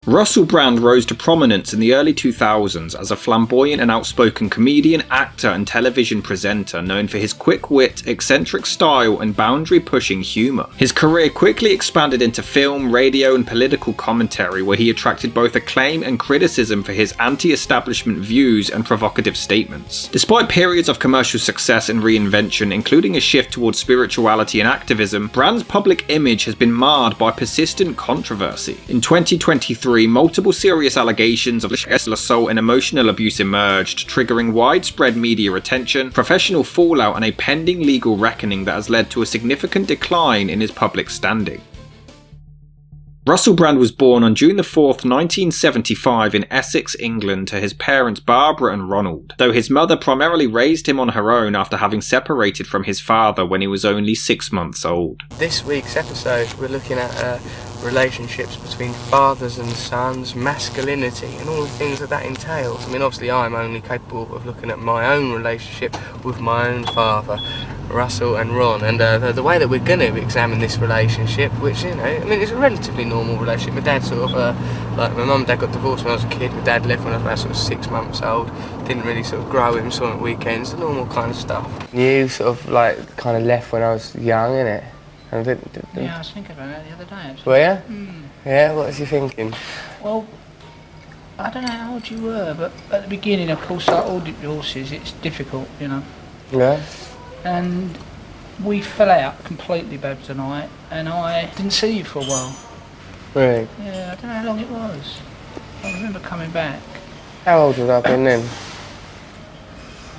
Russell Brand rose to prominence in the early 2000s as a flamboyant and outspoken comedian, actor and television presenter known for his quick wit, eccentric style and boundary-pushing humour. His career quickly expanded into film, radio and political commentary, where he attracted both acclaim and criticism for his anti-establishment views and provocative statements. Despite periods of commercial success and reinvention, including a shift towards spirituality and activism, Brand's public image has been marred by persistent controversy. In 2023, multiple serious allegations of sexual assault and emotional abuse emerged, triggering widespread media attention, professional fallout and a pending legal reckoning that has led to a significant decline in his public standing. Russell Brand was born on June 4th, 1975 in Essex, England to his parents Barbara and Ronald, though his mother primarily raised him on her own after having separated from his father when he was only 6 months old. This week's episode we're looking at relationships between fathers and sons, masculinity and all the things that entails. I mean, obviously I'm only capable of looking at my own relationship with my own father, Russell and Ron, and the way that we're going to examine this relationship, which, you know, I mean, it's a relatively normal relationship. My dad sort of, like my mum and dad got divorced when I was a kid, my dad left when I was about sort of 6 months old, didn't really sort of grow him, saw him at weekends, the normal kind of stuff. You sort of like kind of left when I was young, innit? Yeah, I was thinking about that the other day, actually. Were you? Mm. Yeah, what was you thinking? Well, I don't know how old you were, but at the beginning, of course, like all divorces, it's difficult, you know. Yeah. And we fell out completely, Babs and I didn't see you for a while. Really? Yeah, I don't know how long it was. I remember coming back. How old would I have been then?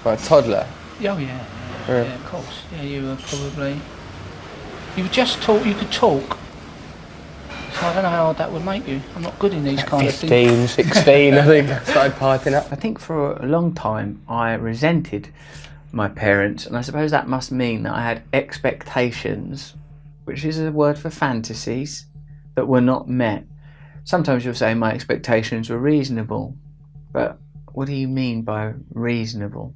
Like a toddler? Oh, yeah. Yeah, of course. Yeah, you were probably... You could talk. So I don't know how old that would make you. I'm not good in these kind of things. 15, 16, I think. I started piping up. I think for a long time I resented my parents, and I suppose that must mean that I had expectations, which is a word for fantasies, that were not met. Sometimes you'll say my expectations were reasonable, but what do you mean by reasonable?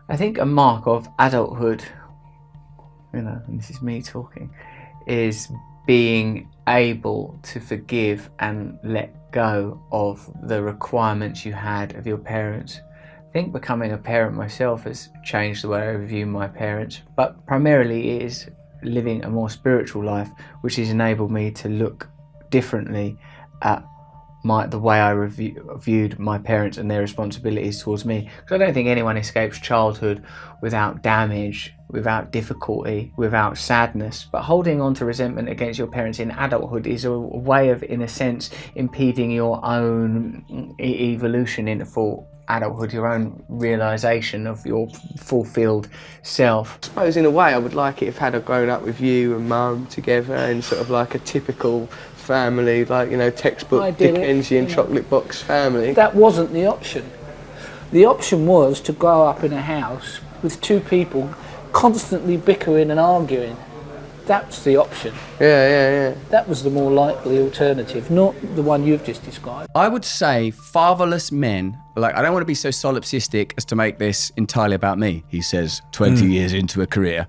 I think a mark of adulthood, you know, and this is me talking, is being able to forgive and let go of the requirements you had of your parents. I think becoming a parent myself has changed the way I view my parents, but primarily it is living a more spiritual life, which has enabled me to look differently at the way I viewed my parents and their responsibilities towards me. Because I don't think anyone escapes childhood without damage, without difficulty, without sadness. But holding on to resentment against your parents in adulthood is a way of, in a sense, impeding your own evolution into full adulthood, your own realisation of your fulfilled self. I suppose in a way I would like it if I'd have grown up with you and Mum together in sort of like a typical family, like, you know, textbook Dickensian chocolate box family. That wasn't the option. The option was to grow up in a house with two people constantly bickering and arguing. That's the option. Yeah. That was the more likely alternative, not the one you've just described. I would say fatherless men, like, I don't want to be so solipsistic as to make this entirely about me, he says 20 years into a career.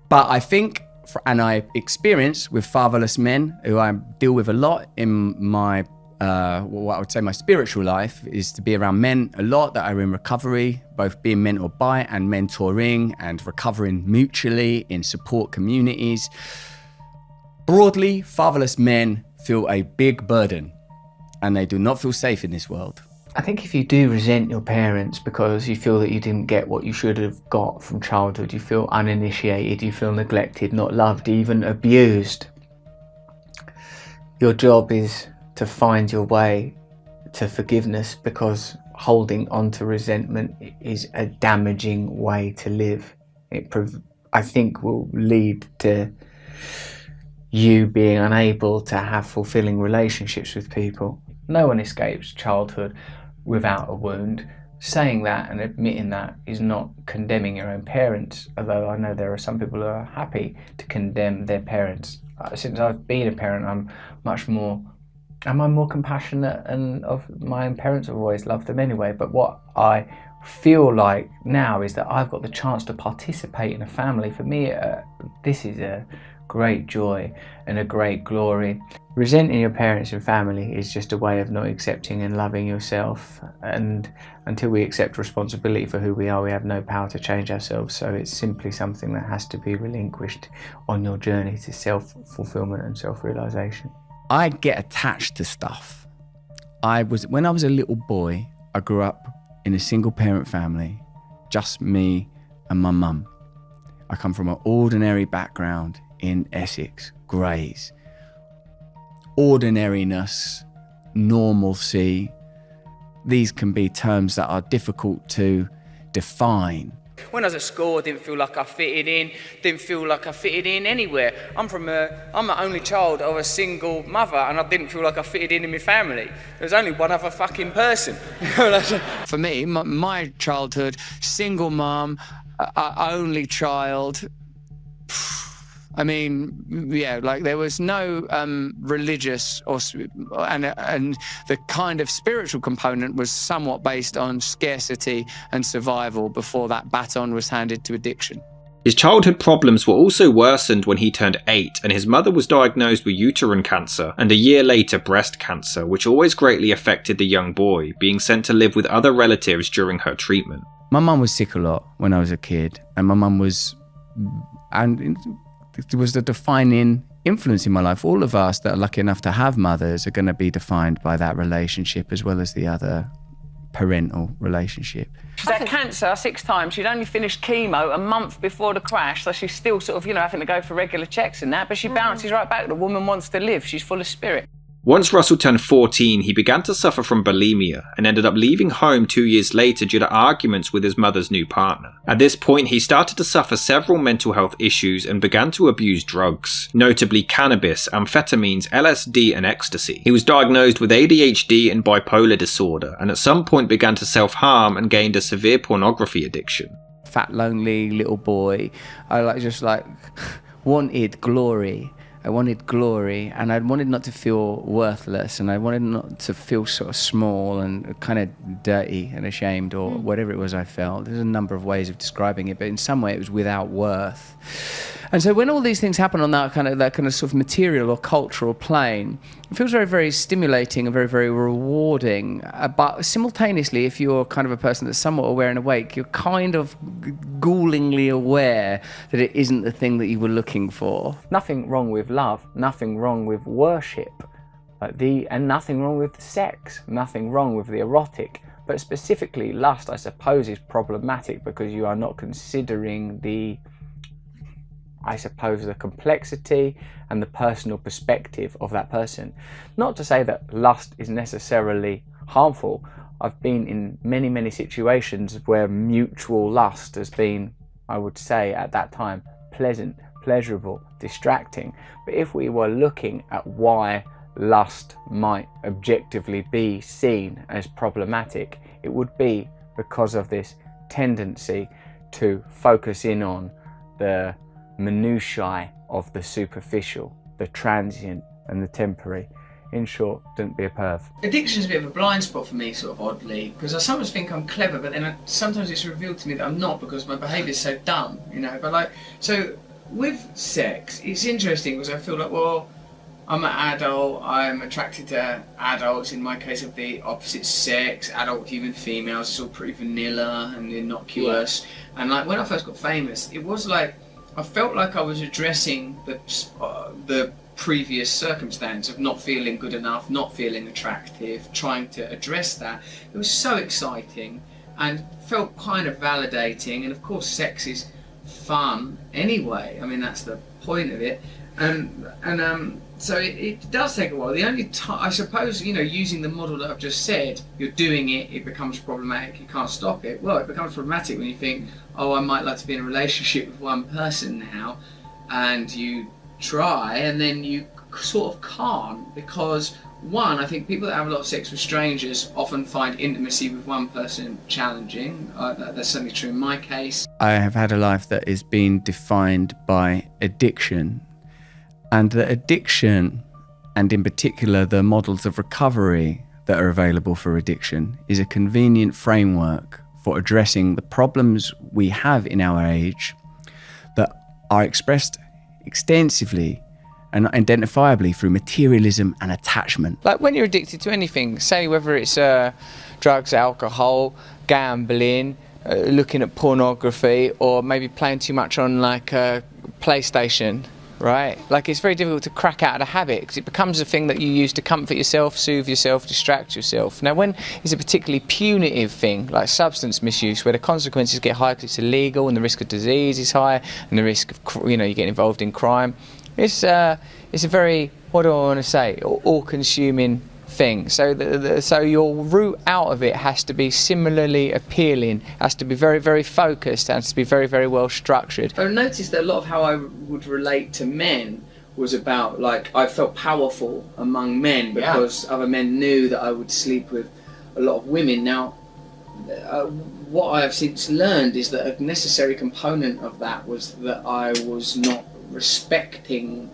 But I think, and I experience with fatherless men who I deal with a lot in my, what I would say my spiritual life, is to be around men a lot that are in recovery, both being mentored by and mentoring and recovering mutually in support communities. Broadly, fatherless men feel a big burden and they do not feel safe in this world. I think if you do resent your parents because you feel that you didn't get what you should have got from childhood, you feel uninitiated, you feel neglected, not loved, even abused, your job is to find your way to forgiveness, because holding on to resentment is a damaging way to live. It, I think, will lead to you being unable to have fulfilling relationships with people. No one escapes childhood without a wound. Saying that and admitting that is not condemning your own parents, although I know there are some people who are happy to condemn their parents. Since I've been a parent, I'm more compassionate, and of my own parents have always loved them anyway. But what I feel like now is that I've got the chance to participate in a family. For me, this is a great joy and a great glory. Resenting your parents and family is just a way of not accepting and loving yourself, and until we accept responsibility for who we are, we have no power to change ourselves. So it's simply something that has to be relinquished on your journey to self-fulfillment and self-realization. I get attached to stuff. When I was a little boy, I grew up in a single parent family, just me and my mum. I come from an ordinary background in Essex, Grays. Ordinariness, normalcy, these can be terms that are difficult to define. When I was at school, I didn't feel like I fitted in, didn't feel like I fitted in anywhere. I'm an only child of a single mother, and I didn't feel like I fitted in my family. There was only one other fucking person. For me, my childhood, single mum, only child. I mean, yeah, like there was no religious and the kind of spiritual component was somewhat based on scarcity and survival before that baton was handed to addiction. His childhood problems were also worsened when he turned 8 and his mother was diagnosed with uterine cancer and a year later breast cancer, which always greatly affected the young boy, being sent to live with other relatives during her treatment. My mum was sick a lot when I was a kid, and my mum was the defining influence in my life. All of us that are lucky enough to have mothers are going to be defined by that relationship as well as the other parental relationship. She's had cancer 6 times. She'd only finished chemo a month before the crash, so she's still sort of, having to go for regular checks and that, but she bounces right back. The woman wants to live. She's full of spirit. Once Russell turned 14, he began to suffer from bulimia and ended up leaving home 2 years later due to arguments with his mother's new partner. At this point, he started to suffer several mental health issues and began to abuse drugs, notably cannabis, amphetamines, LSD and ecstasy. He was diagnosed with ADHD and bipolar disorder, and at some point began to self-harm and gained a severe pornography addiction. Fat, lonely little boy, I just wanted glory. I wanted glory, and I wanted not to feel worthless, and I wanted not to feel sort of small and kind of dirty and ashamed, or whatever it was I felt. There's a number of ways of describing it, but in some way it was without worth. And so when all these things happen on that kind of sort of material or cultural plane, it feels very, very stimulating and very, very rewarding. But simultaneously, if you're kind of a person that's somewhat aware and awake, you're kind of ghoulingly aware that it isn't the thing that you were looking for. Nothing wrong with love, nothing wrong with worship, and nothing wrong with sex, nothing wrong with the erotic. But specifically, lust, I suppose, is problematic because you are not considering the complexity and the personal perspective of that person. Not to say that lust is necessarily harmful. I've been in many, many situations where mutual lust has been, I would say at that time, pleasant, pleasurable, distracting. But if we were looking at why lust might objectively be seen as problematic, it would be because of this tendency to focus in on the minutiae of the superficial, the transient and the temporary. In short, don't be a perv. Addiction's a bit of a blind spot for me, sort of oddly, because I sometimes think I'm clever, but then sometimes it's revealed to me that I'm not because my behaviour's so dumb, But so with sex, it's interesting because I feel like, well, I'm an adult, I'm attracted to adults, in my case of the opposite sex, adult human females, it's all pretty vanilla and innocuous. Yeah. And when I first got famous, it was I felt like I was addressing the previous circumstance of not feeling good enough, not feeling attractive, trying to address that. It was so exciting and felt kind of validating, and of course sex is fun anyway. I mean, that's the point of it. So it does take a while. The only time, I suppose, using the model that I've just said, you're doing it, it becomes problematic, you can't stop it. Well, it becomes problematic when you think, oh, I might like to be in a relationship with one person now, and you try, and then you sort of can't, because one, I think people that have a lot of sex with strangers often find intimacy with one person challenging. That's certainly true in my case. I have had a life that is being defined by addiction. And the addiction, and in particular the models of recovery that are available for addiction, is a convenient framework for addressing the problems we have in our age that are expressed extensively and identifiably through materialism and attachment. Like when you're addicted to anything, say whether it's drugs, alcohol, gambling, looking at pornography, or maybe playing too much on like a PlayStation, right? Like it's very difficult to crack out of the habit because it becomes a thing that you use to comfort yourself, soothe yourself, distract yourself. Now when it's a particularly punitive thing like substance misuse where the consequences get high because it's illegal and the risk of disease is high and the risk of, you get involved in crime, it's a very, what do I want to say, all-consuming thing. So so your route out of it has to be similarly appealing, has to be very, very focused, has to be very, very well structured. I noticed that a lot of how I would relate to men was about, like, I felt powerful among men because other men knew that I would sleep with a lot of women. Now, what I have since learned is that a necessary component of that was that I was not respecting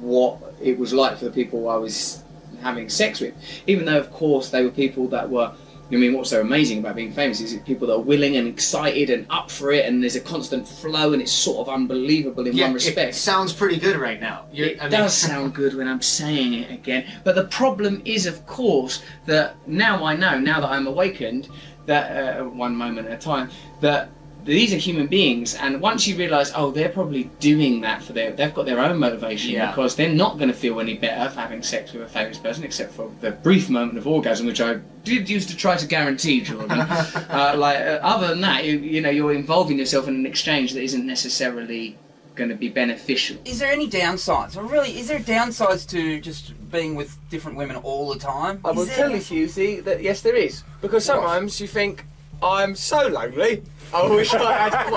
what it was like for the people I was having sex with, even though of course they were people that were, what's so amazing about being famous is people that are willing and excited and up for it, and there's a constant flow and it's sort of unbelievable in one respect. It sounds pretty good right now. It does sound good when I'm saying it again, but the problem is of course that now I know, now that I'm awakened, that one moment at a time, that these are human beings, and once you realise, oh, they're probably doing that for they've got their own motivation because they're not going to feel any better for having sex with a famous person, except for the brief moment of orgasm, which I did used to try to guarantee, Jordan. Other than that, you're involving yourself in an exchange that isn't necessarily going to be beneficial. Is there any downsides? Or really, is there downsides to just being with different women all the time? I will tell you, Fusey, that yes, there is. Because sometimes you think, I'm so lonely, I wish I had a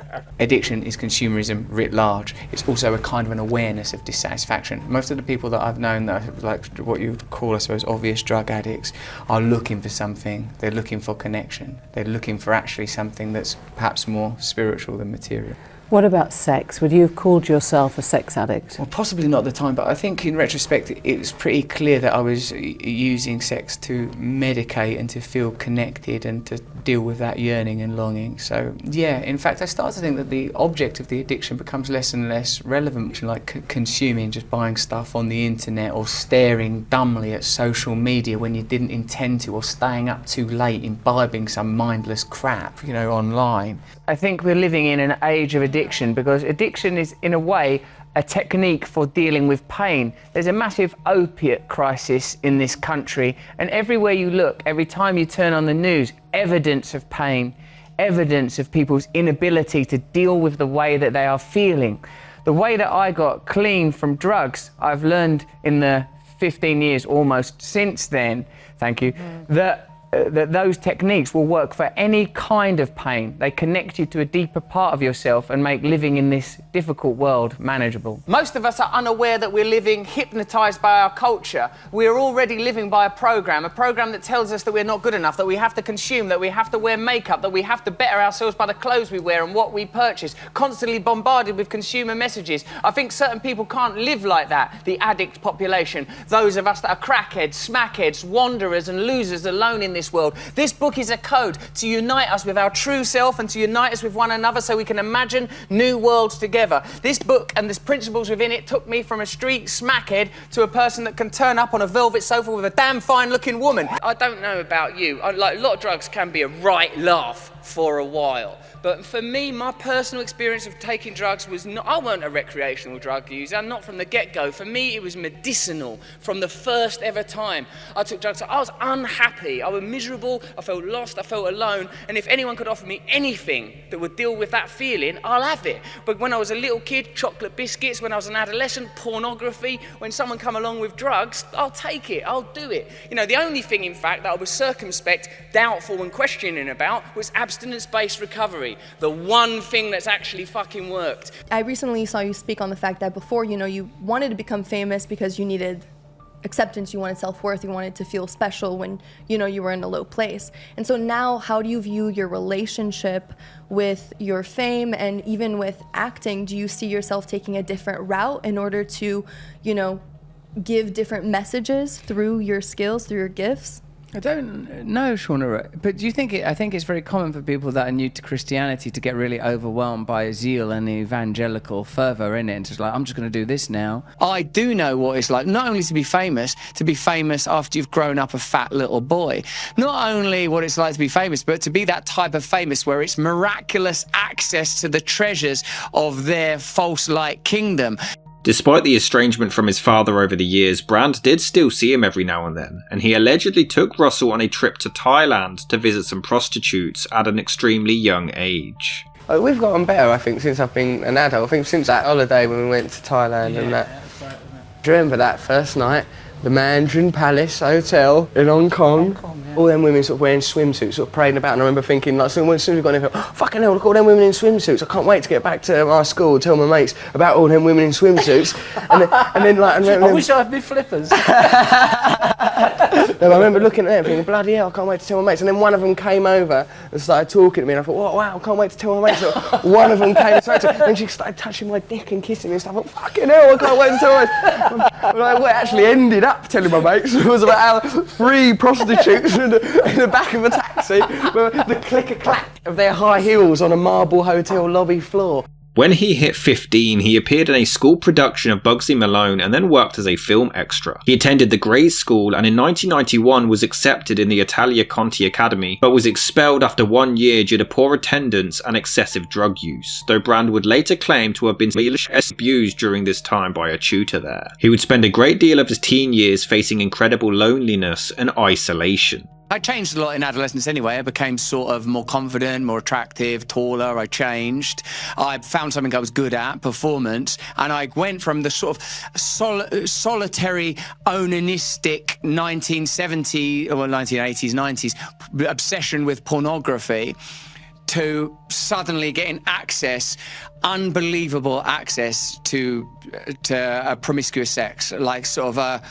wife. Addiction is consumerism writ large. It's also a kind of an awareness of dissatisfaction. Most of the people that I've known that are like what you would call, I suppose, obvious drug addicts are looking for something. They're looking for connection. They're looking for actually something that's perhaps more spiritual than material. What about sex? Would you have called yourself a sex addict? Well, possibly not at the time, but I think in retrospect it was pretty clear that I was using sex to medicate and to feel connected and to deal with that yearning and longing. So yeah, in fact I started to think that the object of the addiction becomes less and less relevant, like consuming, just buying stuff on the internet or staring dumbly at social media when you didn't intend to, or staying up too late imbibing some mindless crap, online. I think we're living in an age of addiction because addiction is, in a way, a technique for dealing with pain. There's a massive opiate crisis in this country, and everywhere you look, every time you turn on the news, evidence of pain, evidence of people's inability to deal with the way that they are feeling. The way that I got clean from drugs, I've learned in the 15 years almost since then, thank you, that those techniques will work for any kind of pain. They connect you to a deeper part of yourself and make living in this difficult world manageable. Most of us are unaware that we're living hypnotised by our culture. We're already living by a program that tells us that we're not good enough, that we have to consume, that we have to wear makeup, that we have to better ourselves by the clothes we wear and what we purchase, constantly bombarded with consumer messages. I think certain people can't live like that, the addict population, those of us that are crackheads, smackheads, wanderers and losers alone in this world. This book is a code to unite us with our true self and to unite us with one another so we can imagine new worlds together. This book and the principles within it took me from a street smackhead to a person that can turn up on a velvet sofa with a damn fine-looking woman. I don't know about you, a lot of drugs can be a right laugh for a while. But for me, my personal experience of taking drugs was not, I wasn't a recreational drug user, not from the get-go. For me, it was medicinal from the first ever time I took drugs. I was unhappy, I was miserable, I felt lost, I felt alone, and if anyone could offer me anything that would deal with that feeling, I'll have it. But when I was a little kid, chocolate biscuits. When I was an adolescent, pornography. When someone come along with drugs, I'll take it, I'll do it. The only thing, in fact, that I was circumspect, doubtful and questioning about was abstinence-based recovery. The one thing that's actually fucking worked. I recently saw you speak on the fact that before, you wanted to become famous because you needed acceptance, you wanted self-worth, you wanted to feel special when, you were in a low place. And so now, how do you view your relationship with your fame and even with acting? Do you see yourself taking a different route in order to, give different messages through your skills, through your gifts? I don't know, Shauna, but do you think I think it's very common for people that are new to Christianity to get really overwhelmed by zeal and evangelical fervour in it, and just like, I'm just going to do this now. I do know what it's like, not only to be famous after you've grown up a fat little boy. Not only what it's like to be famous, but to be that type of famous where it's miraculous access to the treasures of their false light kingdom. Despite the estrangement from his father over the years, Brand did still see him every now and then, and he allegedly took Russell on a trip to Thailand to visit some prostitutes at an extremely young age. We've gotten better, I think, since I've been an adult. I think since that holiday when we went to Thailand and that. Do you remember that first night? The Mandarin Palace Hotel in Hong Kong. All them women sort of wearing swimsuits, sort of parading about, and I remember thinking, like, as soon as we got in, oh, fucking hell, look at all them women in swimsuits. I can't wait to get back to our school, tell my mates about all them women in swimsuits. and then I wish I had my flippers. I remember looking at them thinking, bloody hell, I can't wait to tell my mates. And then one of them came over and started talking to me, and I thought, wow, I can't wait to tell my mates. So one of them came and she started touching my dick and kissing me and stuff. I thought, fucking hell, I can't wait to tell my mates. Like, what actually ended up telling my mates was about how 3 prostitutes in the back of a taxi with the click-a-clack of their high heels on a marble hotel lobby floor. When he hit 15, he appeared in a school production of Bugsy Malone and then worked as a film extra. He attended the Grays School and in 1991 was accepted in the Italia Conti Academy, but was expelled after 1 year due to poor attendance and excessive drug use, though Brand would later claim to have been abused during this time by a tutor there. He would spend a great deal of his teen years facing incredible loneliness and isolation. I changed a lot in adolescence anyway. I became sort of more confident, more attractive, taller. I changed. I found something I was good at, performance, and I went from the sort of solitary, onanistic 1970s, or 1980s, 90s obsession with pornography to suddenly getting unbelievable access to promiscuous sex, like sort of a...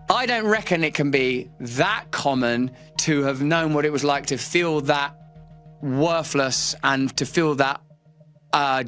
I don't reckon it can be that common to have known what it was like to feel that worthless and to feel that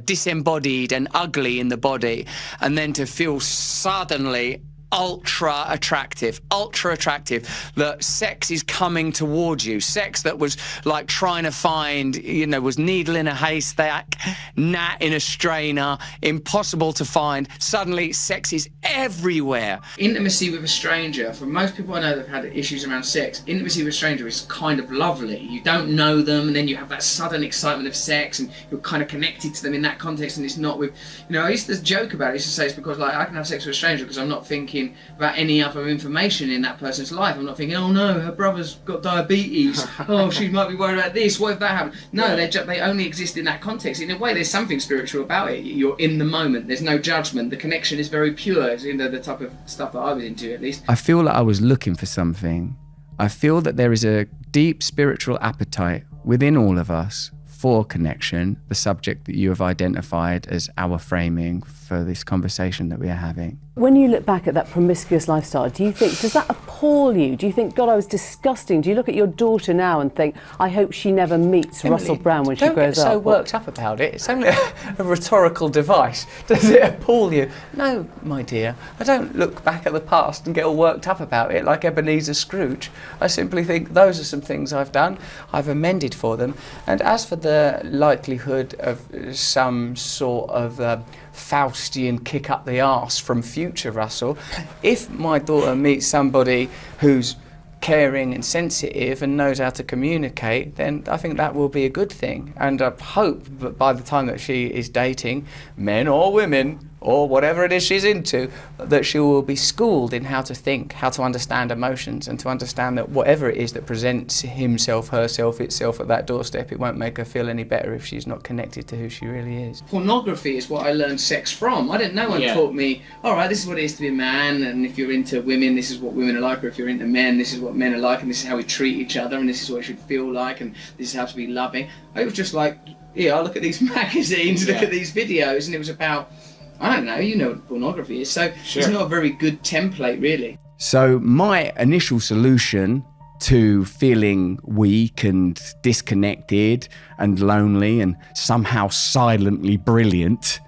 disembodied and ugly in the body, and then to feel suddenly ultra attractive, that sex is coming towards you. Sex that was like trying to find, was needle in a haystack, gnat in a strainer, impossible to find. Suddenly sex is everywhere. Intimacy with a stranger, for most people I know that have had issues around sex, intimacy with a stranger is kind of lovely. You don't know them, and then you have that sudden excitement of sex, and you're kind of connected to them in that context, and it's not with, I used to joke about it. I used to say it's because, like, I can have sex with a stranger because I'm not thinking about any other information in that person's life. I'm not thinking, oh no, her brother's got diabetes. Oh, she might be worried about this. What if that happened? No, they only exist in that context. In a way, there's something spiritual about it. You're in the moment. There's no judgment. The connection is very pure. It's the type of stuff that I was into, at least. I feel like I was looking for something. I feel that there is a deep spiritual appetite within all of us for connection, the subject that you have identified as our framing for this conversation that we are having. When you look back at that promiscuous lifestyle, does that appall you? Do you think, God, I was disgusting? Do you look at your daughter now and think, I hope she never meets Emily, Russell Brand when she grows up? Don't get so worked up about it. It's only a rhetorical device. Does it appall you? No, my dear. I don't look back at the past and get all worked up about it like Ebenezer Scrooge. I simply think those are some things I've done. I've amended for them. And as for the likelihood of some sort of Faustian kick up the arse from future Russell, if my daughter meets somebody who's caring and sensitive and knows how to communicate, then I think that will be a good thing. And I hope that by the time that she is dating men or women or whatever it is she's into, that she will be schooled in how to think, how to understand emotions, and to understand that whatever it is that presents himself, herself, itself at that doorstep, it won't make her feel any better if she's not connected to who she really is. Pornography is what I learned sex from. No one taught me, all right, this is what it is to be a man, and if you're into women, this is what women are like, or if you're into men, this is what men are like, and this is how we treat each other, and this is what it should feel like, and this is how to be loving. I was just like, I look at these magazines, look at these videos, and it was about, I don't know, you know what pornography is, so It's not a very good template, really. So my initial solution to feeling weak and disconnected and lonely and somehow silently brilliant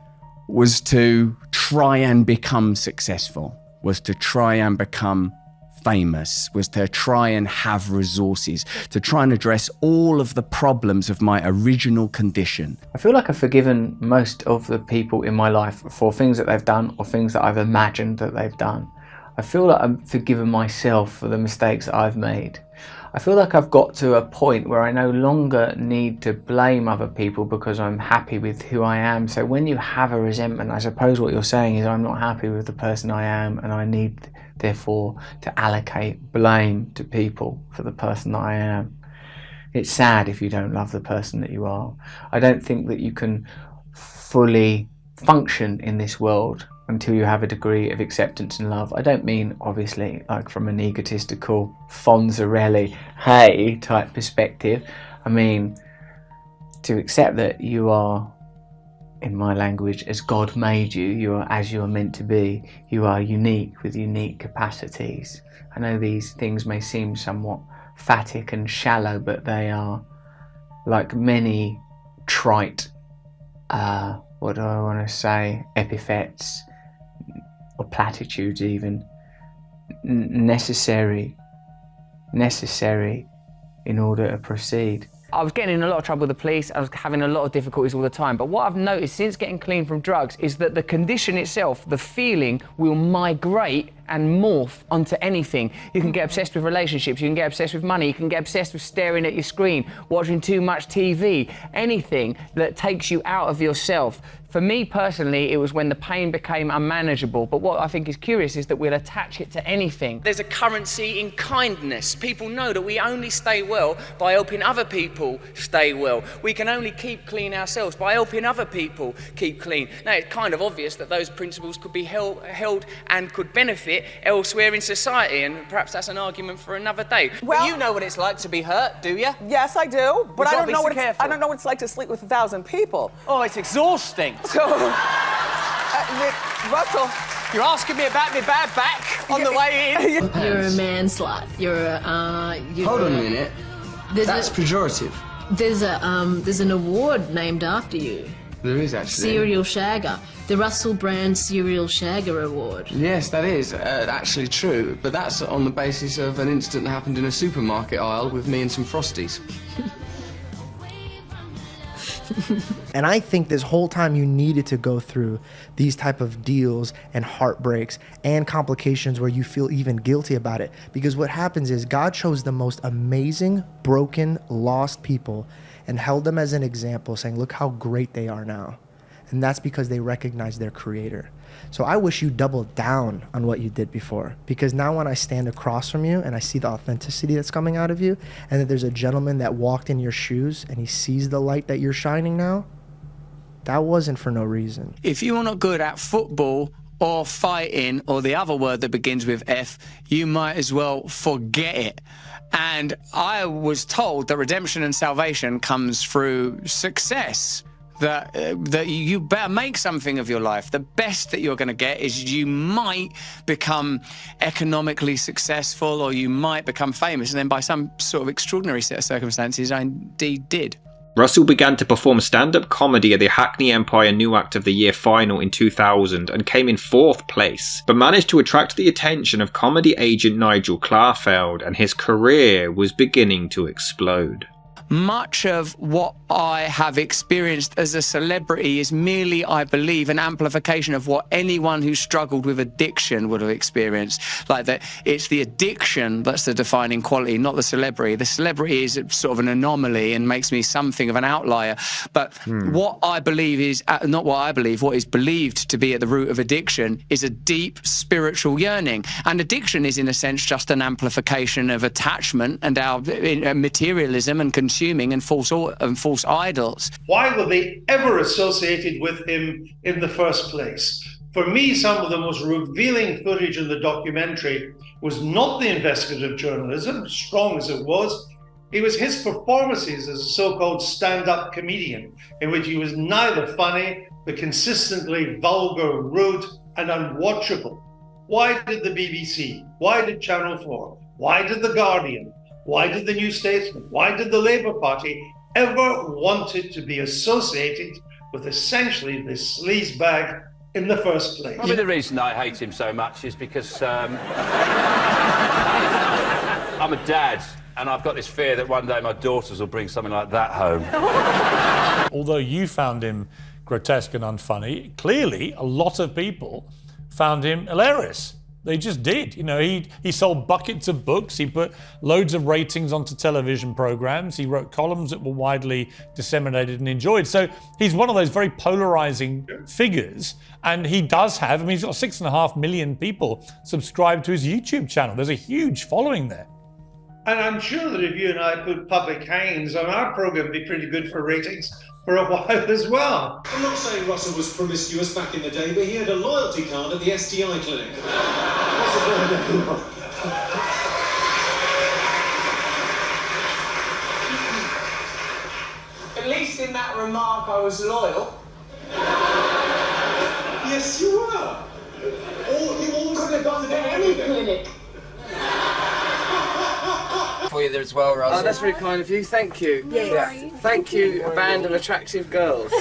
was to try and become successful, was to try and become famous was to try and have resources, to try and address all of the problems of my original condition. I feel like I've forgiven most of the people in my life for things that they've done or things that I've imagined that they've done. I feel like I've forgiven myself for the mistakes that I've made. I feel like I've got to a point where I no longer need to blame other people because I'm happy with who I am. So when you have a resentment, I suppose what you're saying is I'm not happy with the person I am, and I need therefore to allocate blame to people for the person that I am. It's sad if you don't love the person that you are. I don't think that you can fully function in this world until you have a degree of acceptance and love. I don't mean, obviously, like from an egotistical Fonzarelli, hey, type perspective. I mean, to accept that you are, in my language, as God made you, you are as you are meant to be. You are unique with unique capacities. I know these things may seem somewhat phatic and shallow, but they are, like many trite, what do I want to say, epithets, or platitudes even, necessary in order to proceed. I was getting in a lot of trouble with the police. I was having a lot of difficulties all the time. But what I've noticed since getting clean from drugs is that the condition itself, the feeling, will migrate and morph onto anything. You can get obsessed with relationships, you can get obsessed with money, you can get obsessed with staring at your screen, watching too much TV, anything that takes you out of yourself. For me personally, it was when the pain became unmanageable. But what I think is curious is that we'll attach it to anything. There's a currency in kindness. People know that we only stay well by helping other people stay well. We can only keep clean ourselves by helping other people keep clean. Now, it's kind of obvious that those principles could be held and could benefit elsewhere in society, and perhaps that's an argument for another day. Well, but you know what it's like to be hurt, do you? Yes, I do, but I don't know what careful. I don't know what it's like to sleep with 1,000 people. Oh, it's exhausting. So, Russell, you're asking me about my bad back on the way in? You're a man slut. Hold on a minute. That's pejorative. There's an award named after you. There is actually. Serial Shagger. The Russell Brand Serial Shagger Award. Yes, that is actually true, but that's on the basis of an incident that happened in a supermarket aisle with me and some Frosties. And I think this whole time you needed to go through these type of deals and heartbreaks and complications where you feel even guilty about it. Because what happens is God chose the most amazing, broken, lost people and held them as an example, saying, look how great they are now. And that's because they recognize their creator. So I wish you doubled down on what you did before, because now when I stand across from you and I see the authenticity that's coming out of you, and that there's a gentleman that walked in your shoes and he sees the light that you're shining now, that wasn't for no reason. If you're not good at football or fighting or the other word that begins with F, you might as well forget it. And I was told that redemption and salvation comes through success. That you better make something of your life. The best that you're going to get is you might become economically successful, or you might become famous, and then by some sort of extraordinary set of circumstances, I indeed did. Russell began to perform stand-up comedy at the Hackney Empire New Act of the Year final in 2000 and came in 4th place, but managed to attract the attention of comedy agent Nigel Clarfeld, and his career was beginning to explode. Much of what I have experienced as a celebrity is merely, I believe, an amplification of what anyone who struggled with addiction would have experienced. Like that, it's the addiction that's the defining quality, not the celebrity. The celebrity is sort of an anomaly and makes me something of an outlier. But what I believe is, not what I believe, what is believed to be at the root of addiction is a deep spiritual yearning. And addiction is, in a sense, just an amplification of attachment and our materialism and consuming and false idols. Why were they ever associated with him in the first place? For me, some of the most revealing footage in the documentary was not the investigative journalism, strong as it was. It was his performances as a so-called stand-up comedian, in which he was neither funny, but consistently vulgar, rude, and unwatchable. Why did the BBC? Why did Channel 4? Why did The Guardian? Why did the New Statesman? Why did the Labour Party ever wanted to be associated with essentially this sleazebag in the first place. Probably the reason I hate him so much is because I'm a dad, and I've got this fear that one day my daughters will bring something like that home. Although you found him grotesque and unfunny, clearly a lot of people found him hilarious. They just did. You know, he sold buckets of books. He put loads of ratings onto television programs. He wrote columns that were widely disseminated and enjoyed. So he's one of those very polarizing figures. And he does have, I mean, he's got 6.5 million people subscribed to his YouTube channel. There's a huge following there. And I'm sure that if you and I put public hangings on our program, it'd be pretty good for ratings for a while as well. I'm not saying Russell was promiscuous back in the day, but he had a loyalty card at the STI clinic. At least in that remark I was loyal. Yes, you were. You always could have gone to any clinic. For you there as well, Russell. Oh, that's very kind of you. Thank you. Yes. Thank you, a band of attractive girls.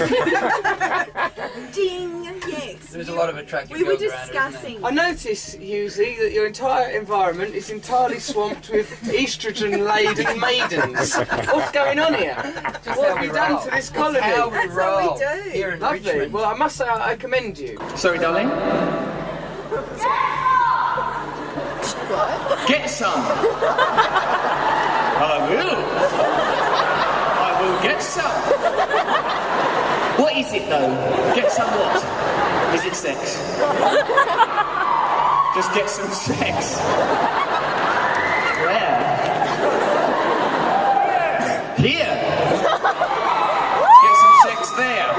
Ding, yes. There's a lot of attractive We were girls around, discussing. I notice, Husey, that your entire environment is entirely swamped with estrogen-laden maidens. What's going on here? What have you done to this colony? That's how we roll. What we do. Here in Lovely. Richmond. Well, I must say I commend you. Sorry, darling. Get some. I will get some. What is it though? Get some what? Is it sex? Just get some sex. Where? Here. Get some sex there.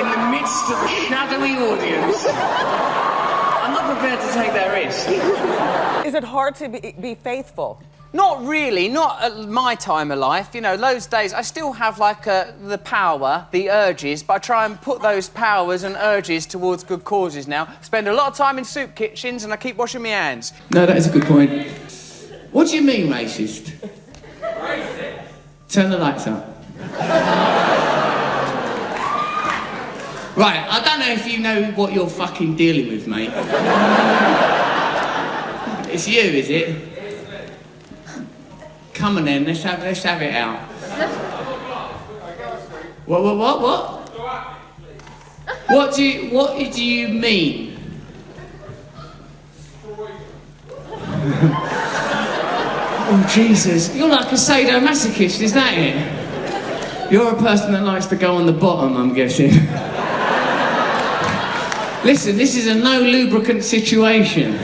In the midst of a shadowy audience. I'm not prepared to take that risk. Is it hard to be faithful? Not really, not at my time of life. You know, those days, I still have, like, the power, the urges, but I try and put those powers and urges towards good causes now. Spend a lot of time in soup kitchens and I keep washing my hands. No, that is a good point. What do you mean, racist? Racist? Turn the lights up. Right, I don't know if you know what you're fucking dealing with, mate. It's you, is it? Come on then, let's have it out. What? What do you mean? Oh Jesus, you're like a sadomasochist, is that it? You're a person that likes to go on the bottom, I'm guessing. Listen, this is a no lubricant situation.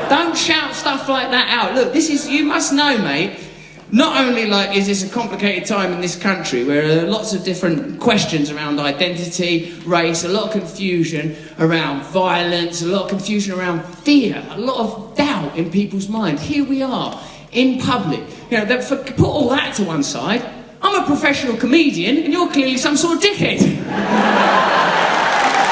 Don't shout stuff like that out. Look, you must know, mate, not only like is this a complicated time in this country where there are lots of different questions around identity, race, a lot of confusion around violence, a lot of confusion around fear, a lot of doubt in people's minds. Here we are, in public. You know, put all that to one side. I'm a professional comedian and you're clearly some sort of dickhead.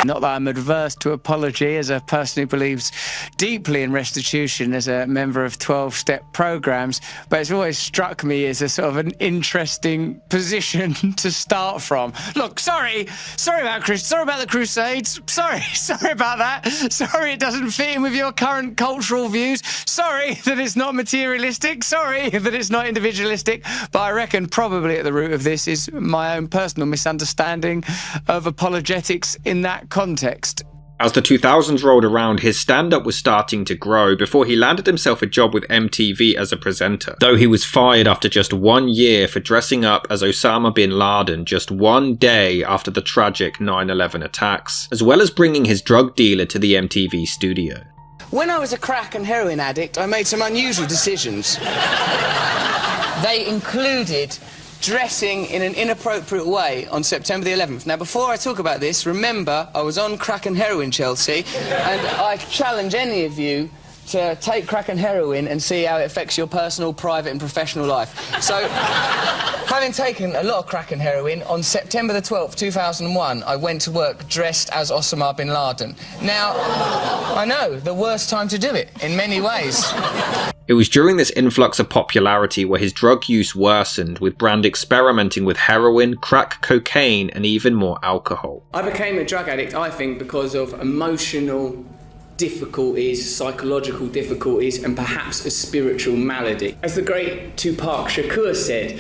Not that I'm adverse to apology as a person who believes deeply in restitution as a member of 12-step programs, but it's always struck me as a sort of an interesting position to start from. Look, sorry about the Crusades, sorry about that, sorry it doesn't fit in with your current cultural views, sorry that it's not materialistic, sorry that it's not individualistic, but I reckon probably at the root of this is my own personal misunderstanding of apologetics in that context. As the 2000s rolled around, his stand-up was starting to grow before he landed himself a job with MTV as a presenter, though he was fired after just 1 year for dressing up as Osama bin Laden just 1 day after the tragic 9/11 attacks, as well as bringing his drug dealer to the MTV studio. When I was a crack and heroin addict, I made some unusual decisions. They included dressing in an inappropriate way on September the 11th. Now, before I talk about this, remember, I was on crack and heroin, Chelsea, and I challenge any of you to take crack and heroin and see how it affects your personal, private and professional life. So, having taken a lot of crack and heroin, on September the 12th, 2001, I went to work dressed as Osama bin Laden. Now, I know, the worst time to do it, in many ways. It was during this influx of popularity where his drug use worsened, with Brand experimenting with heroin, crack cocaine and even more alcohol. I became a drug addict, I think, because of emotional difficulties, psychological difficulties, and perhaps a spiritual malady. As the great Tupac Shakur said,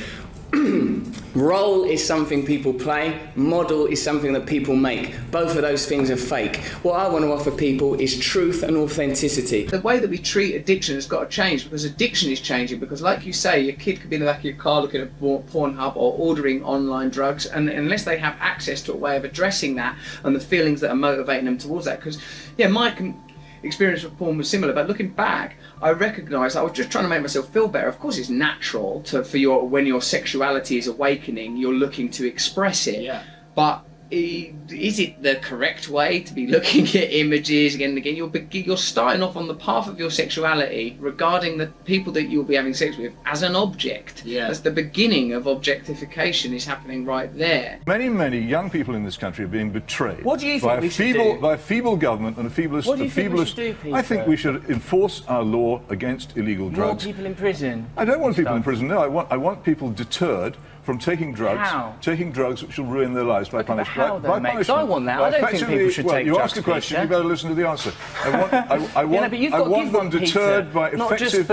role is something people play, model is something that people make. Both of those things are fake. What I want to offer people is truth and authenticity. The way that we treat addiction has got to change, because addiction is changing, because like you say, your kid could be in the back of your car looking at Pornhub or ordering online drugs, and unless they have access to a way of addressing that and the feelings that are motivating them towards that, because yeah, my experience with porn was similar, but looking back, I recognised I was just trying to make myself feel better. Of course, it's natural when your sexuality is awakening, you're looking to express it. Yeah. But is it the correct way to be looking at images again and again? You're starting off on the path of your sexuality regarding the people that you'll be having sex with as an object. Yeah. That's the beginning of objectification is happening right there. Many, many young people in this country are being betrayed. What do you think we should do? By a feeble government and a feeblest... What do you think we should do, Peter? I think we should enforce our law against illegal drugs. More people in prison? I don't want people in prison, no. I want people deterred from taking drugs. How? Taking drugs which will ruin their lives by punishment. How though, mate? Because I want that. I don't think people should take drugs. You asked a question, you better listen to the answer. I want them deterred by effective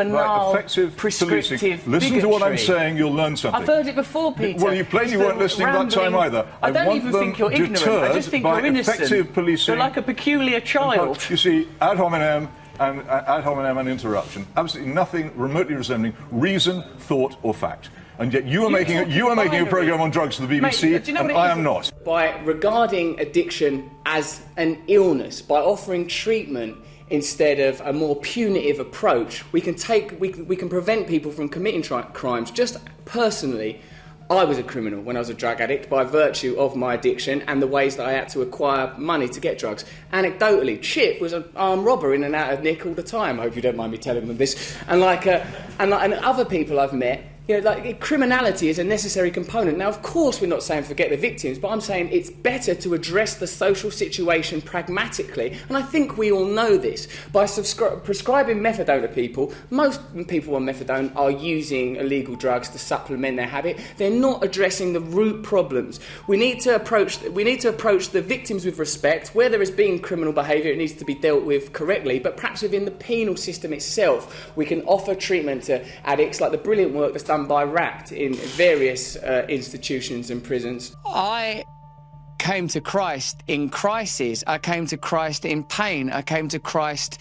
policing. Listen to what I'm saying, you'll learn something. I've heard it before, Peter. Well, you plainly weren't listening that time either. I don't even think you're ignorant. I just think you're innocent. Effective policing. You're like a peculiar child. You see, ad hominem and interruption, absolutely nothing remotely resembling reason, thought or fact. And yet you are making a program on drugs for the BBC, mate, and I am not. By regarding addiction as an illness, by offering treatment instead of a more punitive approach, we can prevent people from committing crimes. Just personally, I was a criminal when I was a drug addict by virtue of my addiction and the ways that I had to acquire money to get drugs. Anecdotally, Chip was an armed robber in and out of Nick all the time. I hope you don't mind me telling them this. And other people I've met, you know, like criminality is a necessary component. Now, of course, we're not saying forget the victims, but I'm saying it's better to address the social situation pragmatically. And I think we all know this. By prescribing methadone to people, most people on methadone are using illegal drugs to supplement their habit. They're not addressing the root problems. We need to approach the victims with respect. Where there has been criminal behaviour, it needs to be dealt with correctly. But perhaps within the penal system itself, we can offer treatment to addicts, like the brilliant work that's done by RAPT in various institutions and prisons. I came to Christ in crisis. I came to Christ in pain. I came to Christ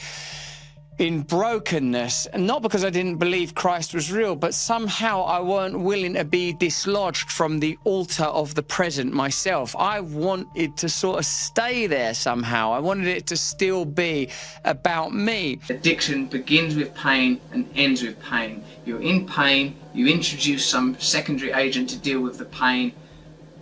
in brokenness, and not because I didn't believe Christ was real, but somehow I weren't willing to be dislodged from the altar of the present myself. I wanted to sort of stay there somehow. I wanted it to still be about me. Addiction begins with pain and ends with pain. You're in pain, you introduce some secondary agent to deal with the pain,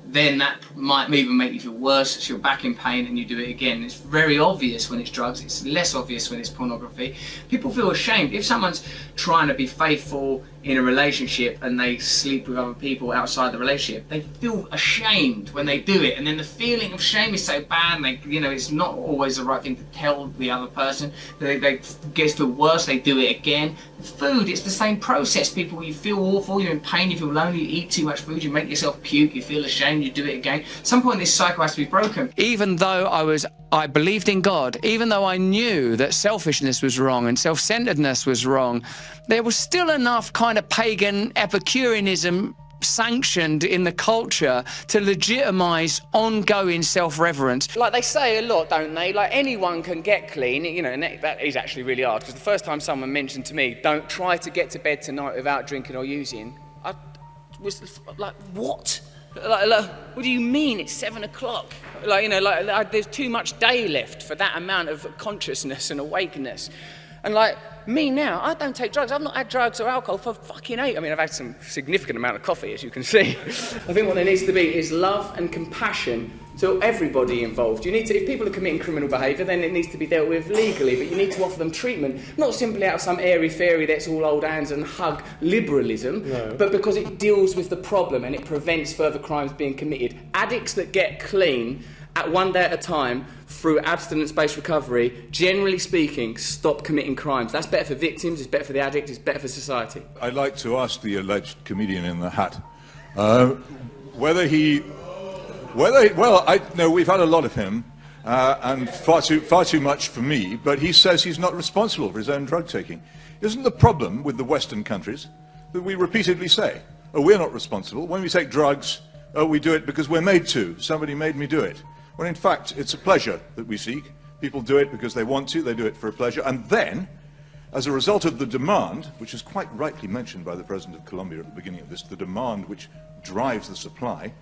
then that might even make you feel worse, so you're back in pain and you do it again. It's very obvious when it's drugs, it's less obvious when it's pornography. People feel ashamed. If someone's trying to be faithful in a relationship and they sleep with other people outside the relationship, they feel ashamed when they do it, and then the feeling of shame is so bad, it's not always the right thing to tell the other person. They get to feel worse, they do it again. Food, it's the same process. People, you feel awful, you're in pain, you feel lonely, you eat too much food, you make yourself puke, you feel ashamed, you do it again. At some point this cycle has to be broken. Even though I believed in God, even though I knew that selfishness was wrong and self-centeredness was wrong, there was still enough kind of pagan Epicureanism sanctioned in the culture to legitimize ongoing self-reverence. Like they say a lot, don't they? Like anyone can get clean, you know, and that is actually really hard, because the first time someone mentioned to me, don't try to get to bed tonight without drinking or using, I was like, what? Like, what do you mean it's 7 o'clock? There's too much day left for that amount of consciousness and awakeness. And like, me now, I don't take drugs. I've not had drugs or alcohol for fucking 8. I mean, I've had some significant amount of coffee, as you can see. I think what there needs to be is love and compassion to everybody involved. You need to, if people are committing criminal behaviour, then it needs to be dealt with legally, but you need to offer them treatment, not simply out of some airy-fairy that's all old hands and hug liberalism, but because it deals with the problem and it prevents further crimes being committed. Addicts that get clean at one day at a time through abstinence-based recovery, generally speaking, stop committing crimes. That's better for victims, it's better for the addict, it's better for society. I'd like to ask the alleged comedian in the hat whether we've had a lot of him, and far too much for me, but he says he's not responsible for his own drug taking. Isn't the problem with the Western countries that we repeatedly say, oh, we're not responsible. When we take drugs, oh, we do it because we're made to. Somebody made me do it. When in fact, it's a pleasure that we seek. People do it because they want to, they do it for a pleasure. And then, as a result of the demand, which is quite rightly mentioned by the President of Colombia at the beginning of this, the demand which drives the supply,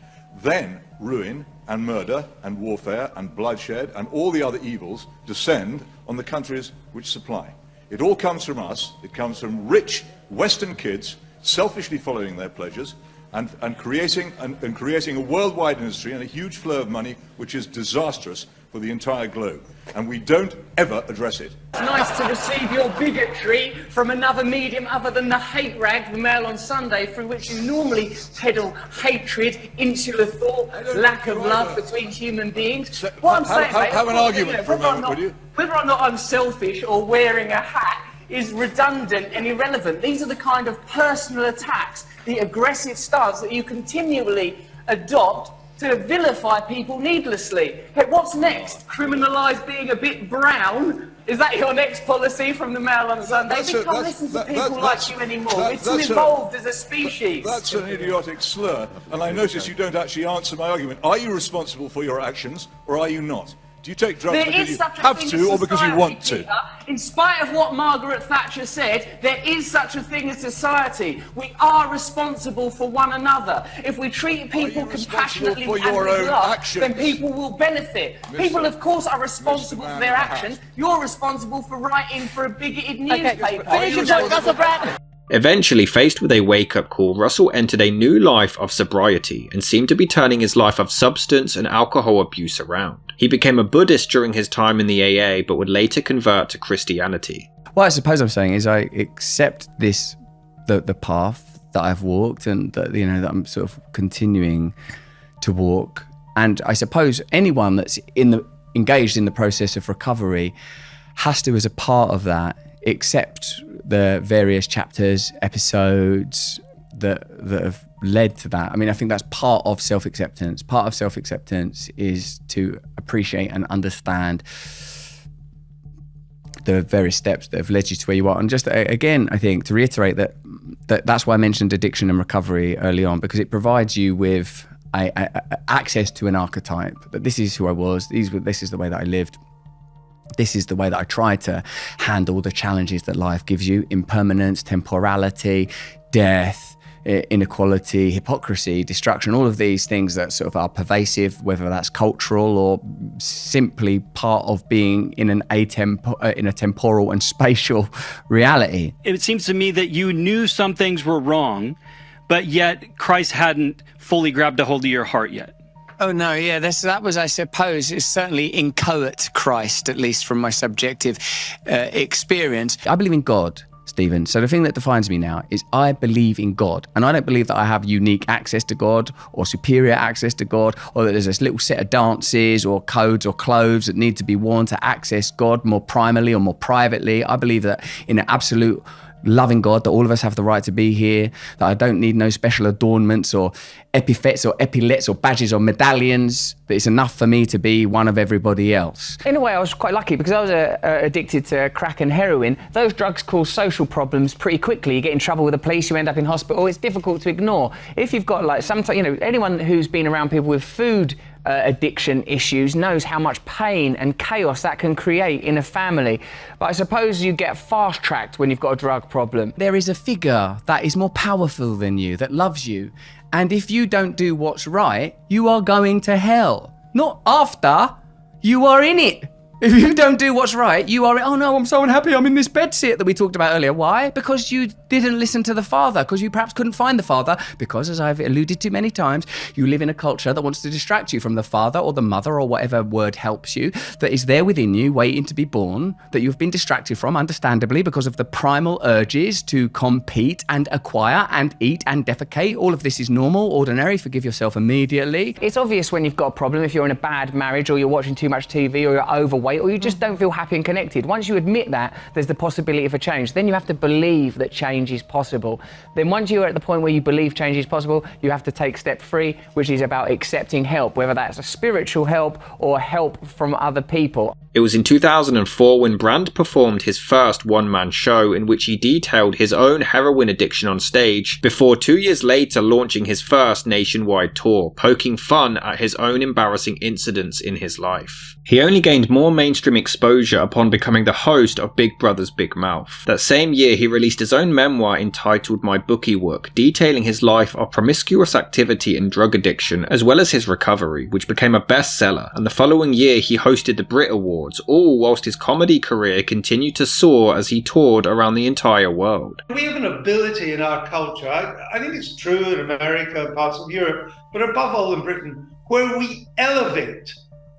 then ruin and murder and warfare and bloodshed and all the other evils descend on the countries which supply. It all comes from us. It comes from rich Western kids selfishly following their pleasures and creating a worldwide industry and a huge flow of money which is disastrous for the entire globe. And we don't ever address it. It's nice to receive your bigotry from another medium other than the hate rag, the Mail on Sunday, through which you normally peddle hatred, insular thought, lack of love between human beings. What I'm saying, mate, have an argument for a moment, would you? Whether or not I'm selfish or wearing a hat is redundant and irrelevant. These are the kind of personal attacks, the aggressive stance that you continually adopt to vilify people needlessly. Hey, what's next? Criminalise being a bit brown? Is that your next policy from the Mail on Sunday? We can't listen to people like you anymore. It's evolved as a species. That's an idiotic slur, and I notice you don't actually answer my argument. Are you responsible for your actions, or are you not? Do you take drugs because you have to or because you want to? In spite of what Margaret Thatcher said, there is such a thing as society. We are responsible for one another. If we treat people compassionately and with love, then people will benefit. People, of course, are responsible for their actions. You're responsible for writing for a bigoted newspaper. Finish your joke, Russell Brand. Eventually, faced with a wake-up call, Russell entered a new life of sobriety and seemed to be turning his life of substance and alcohol abuse around. He became a Buddhist during his time in the AA, but would later convert to Christianity. What I suppose I'm saying is I accept this, the path that I've walked and that, that I'm sort of continuing to walk. And I suppose anyone that's engaged in the process of recovery has to, as a part of that, accept the various chapters, episodes that have led to that. I mean, I think that's part of self-acceptance. Part of self-acceptance is to appreciate and understand the various steps that have led you to where you are. And just again, I think to reiterate that's why I mentioned addiction and recovery early on, because it provides you with access to an archetype. That this is who I was. This is the way that I lived. This is the way that I try to handle the challenges that life gives you: impermanence, temporality, death, inequality, hypocrisy, destruction, all of these things that sort of are pervasive, whether that's cultural or simply part of being in a temporal and spatial reality. It seems to me that you knew some things were wrong, but yet Christ hadn't fully grabbed a hold of your heart yet. Oh no, yeah, that was, I suppose, it's certainly inchoate Christ, at least from my subjective experience. I believe in God, Stephen. So the thing that defines me now is I believe in God. And I don't believe that I have unique access to God or superior access to God, or that there's this little set of dances or codes or clothes that need to be worn to access God more primarily or more privately. I believe that in an absolute loving God, that all of us have the right to be here, that I don't need no special adornments or epithets or epaulets or badges or medallions, that it's enough for me to be one of everybody else. In a way, I was quite lucky because I was addicted to crack and heroin. Those drugs cause social problems pretty quickly. You get in trouble with the police, you end up in hospital. It's difficult to ignore. If you've got anyone who's been around people with food addiction issues knows how much pain and chaos that can create in a family. But I suppose you get fast-tracked when you've got a drug problem. There is a figure that is more powerful than you, that loves you. And if you don't do what's right, you are going to hell. Not after, you are in it. If you don't do what's right, you are, oh no, I'm so unhappy, I'm in this bedsit that we talked about earlier. Why? Because you didn't listen to the Father, because you perhaps couldn't find the Father, because, as I've alluded to many times, you live in a culture that wants to distract you from the Father or the Mother or whatever word helps you, that is there within you, waiting to be born, that you've been distracted from, understandably, because of the primal urges to compete and acquire and eat and defecate. All of this is normal, ordinary, forgive yourself immediately. It's obvious when you've got a problem, if you're in a bad marriage or you're watching too much TV or you're overweight or you just don't feel happy and connected. Once you admit that, there's the possibility of a change. Then you have to believe that change is possible. Then once you're at the point where you believe change is possible, you have to take step 3, which is about accepting help, whether that's a spiritual help or help from other people. It was in 2004 when Brand performed his first one-man show in which he detailed his own heroin addiction on stage, before 2 years later launching his first nationwide tour, poking fun at his own embarrassing incidents in his life. He only gained more mainstream exposure upon becoming the host of Big Brother's Big Mouth. That same year he released his own memoir entitled My Bookie Work, detailing his life of promiscuous activity and drug addiction, as well as his recovery, which became a bestseller, and the following year he hosted the Brit Awards, all whilst his comedy career continued to soar as he toured around the entire world. We have an ability in our culture, I think it's true in America and parts of Europe, but above all in Britain, where we elevate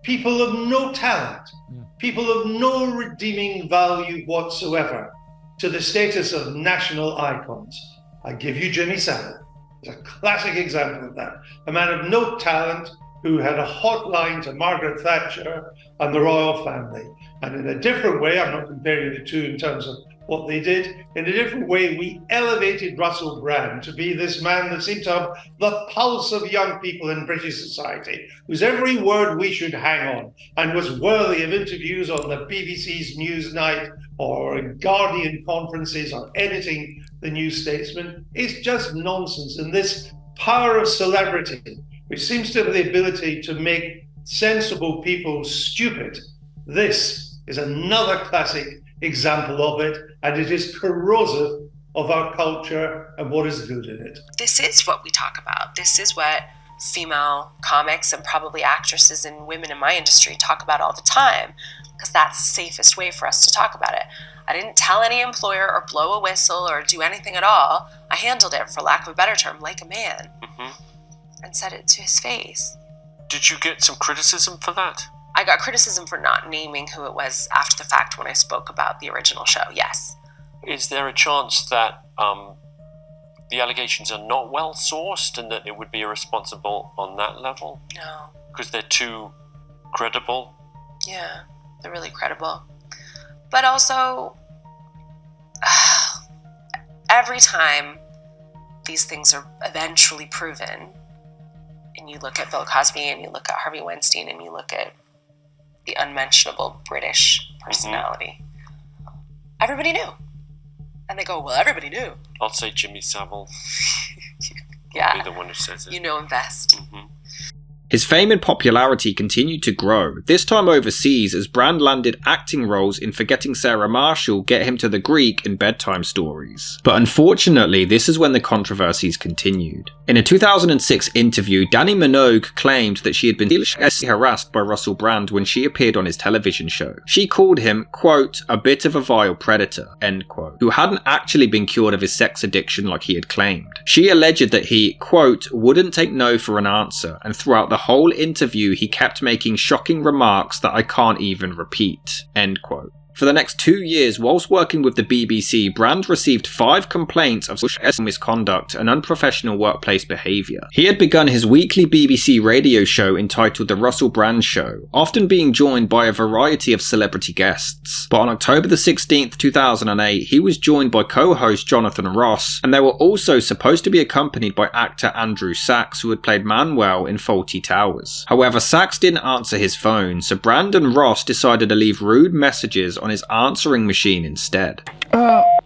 people of no talent, people of no redeeming value whatsoever, to the status of national icons. I give you Jimmy Savile. It's a classic example of that. A man of no talent who had a hotline to Margaret Thatcher and the royal family. And in a different way, I'm not comparing the two in terms of what they did, in a different way, we elevated Russell Brand to be this man that seemed to have the pulse of young people in British society, whose every word we should hang on, and was worthy of interviews on the BBC's Newsnight or Guardian conferences or editing the New Statesman. It's just nonsense. And this power of celebrity, which seems to have the ability to make sensible people stupid, this is another classic example of it, and it is corrosive of our culture and what is good in it. This is what we talk about. This is what female comics and probably actresses and women in my industry talk about all the time, because that's the safest way for us to talk about it. I didn't tell any employer or blow a whistle or do anything at all. I handled it, for lack of a better term, like a man, and said it to his face. Did you get some criticism for that? I got criticism for not naming who it was after the fact when I spoke about the original show, yes. Is there a chance that the allegations are not well sourced and that it would be irresponsible on that level? No. Because they're too credible? Yeah, they're really credible. But also, every time these things are eventually proven, and you look at Bill Cosby and you look at Harvey Weinstein and you look at the unmentionable British personality, everybody knew. And they go, well, everybody knew. I'll say Jimmy Savile. Yeah. Be the one who says it. You know him best. His fame and popularity continued to grow, this time overseas as Brand landed acting roles in Forgetting Sarah Marshall, Get Him to the Greek, and Bedtime Stories. But unfortunately, this is when the controversies continued. In a 2006 interview, Dannii Minogue claimed that she had been harassed by Russell Brand when she appeared on his television show. She called him, quote, a bit of a vile predator, end quote, who hadn't actually been cured of his sex addiction like he had claimed. She alleged that he, quote, wouldn't take no for an answer, and throughout the whole interview he kept making shocking remarks that I can't even repeat, end quote. For the next 2 years, whilst working with the BBC, Brand received 5 complaints of misconduct and unprofessional workplace behaviour. He had begun his weekly BBC radio show entitled The Russell Brand Show, often being joined by a variety of celebrity guests. But on October the 16th, 2008, he was joined by co-host Jonathan Ross, and they were also supposed to be accompanied by actor Andrew Sachs, who had played Manuel in Fawlty Towers. However, Sachs didn't answer his phone, so Brand and Ross decided to leave rude messages on his answering machine instead.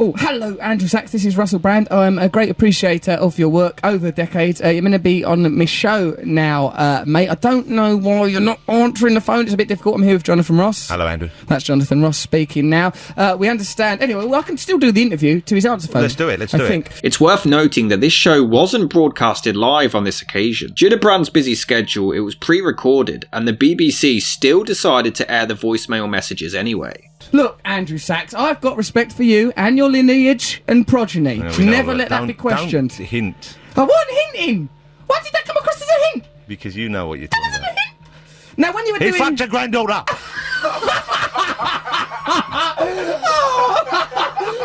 Oh, hello, Andrew Sachs. This is Russell Brand. I'm a great appreciator of your work over decades. You're going to be on my show now, mate. I don't know why you're not answering the phone. It's a bit difficult. I'm here with Jonathan Ross. Hello, Andrew. That's Jonathan Ross speaking now. We understand. Anyway, well, I can still do the interview to his answer phone. Let's do it. Let's do it. It's worth noting that this show wasn't broadcasted live on this occasion. Due to Brand's busy schedule, it was pre-recorded, and the BBC still decided to air the voicemail messages anyway. Look, Andrew Sachs, I've got respect for you and your lineage and progeny. Never let that be questioned. Don't hint. I wasn't hinting. Why did that come across as a hint? Because you know what you're talking about. Now, when you were He doing... fucked your granddaughter!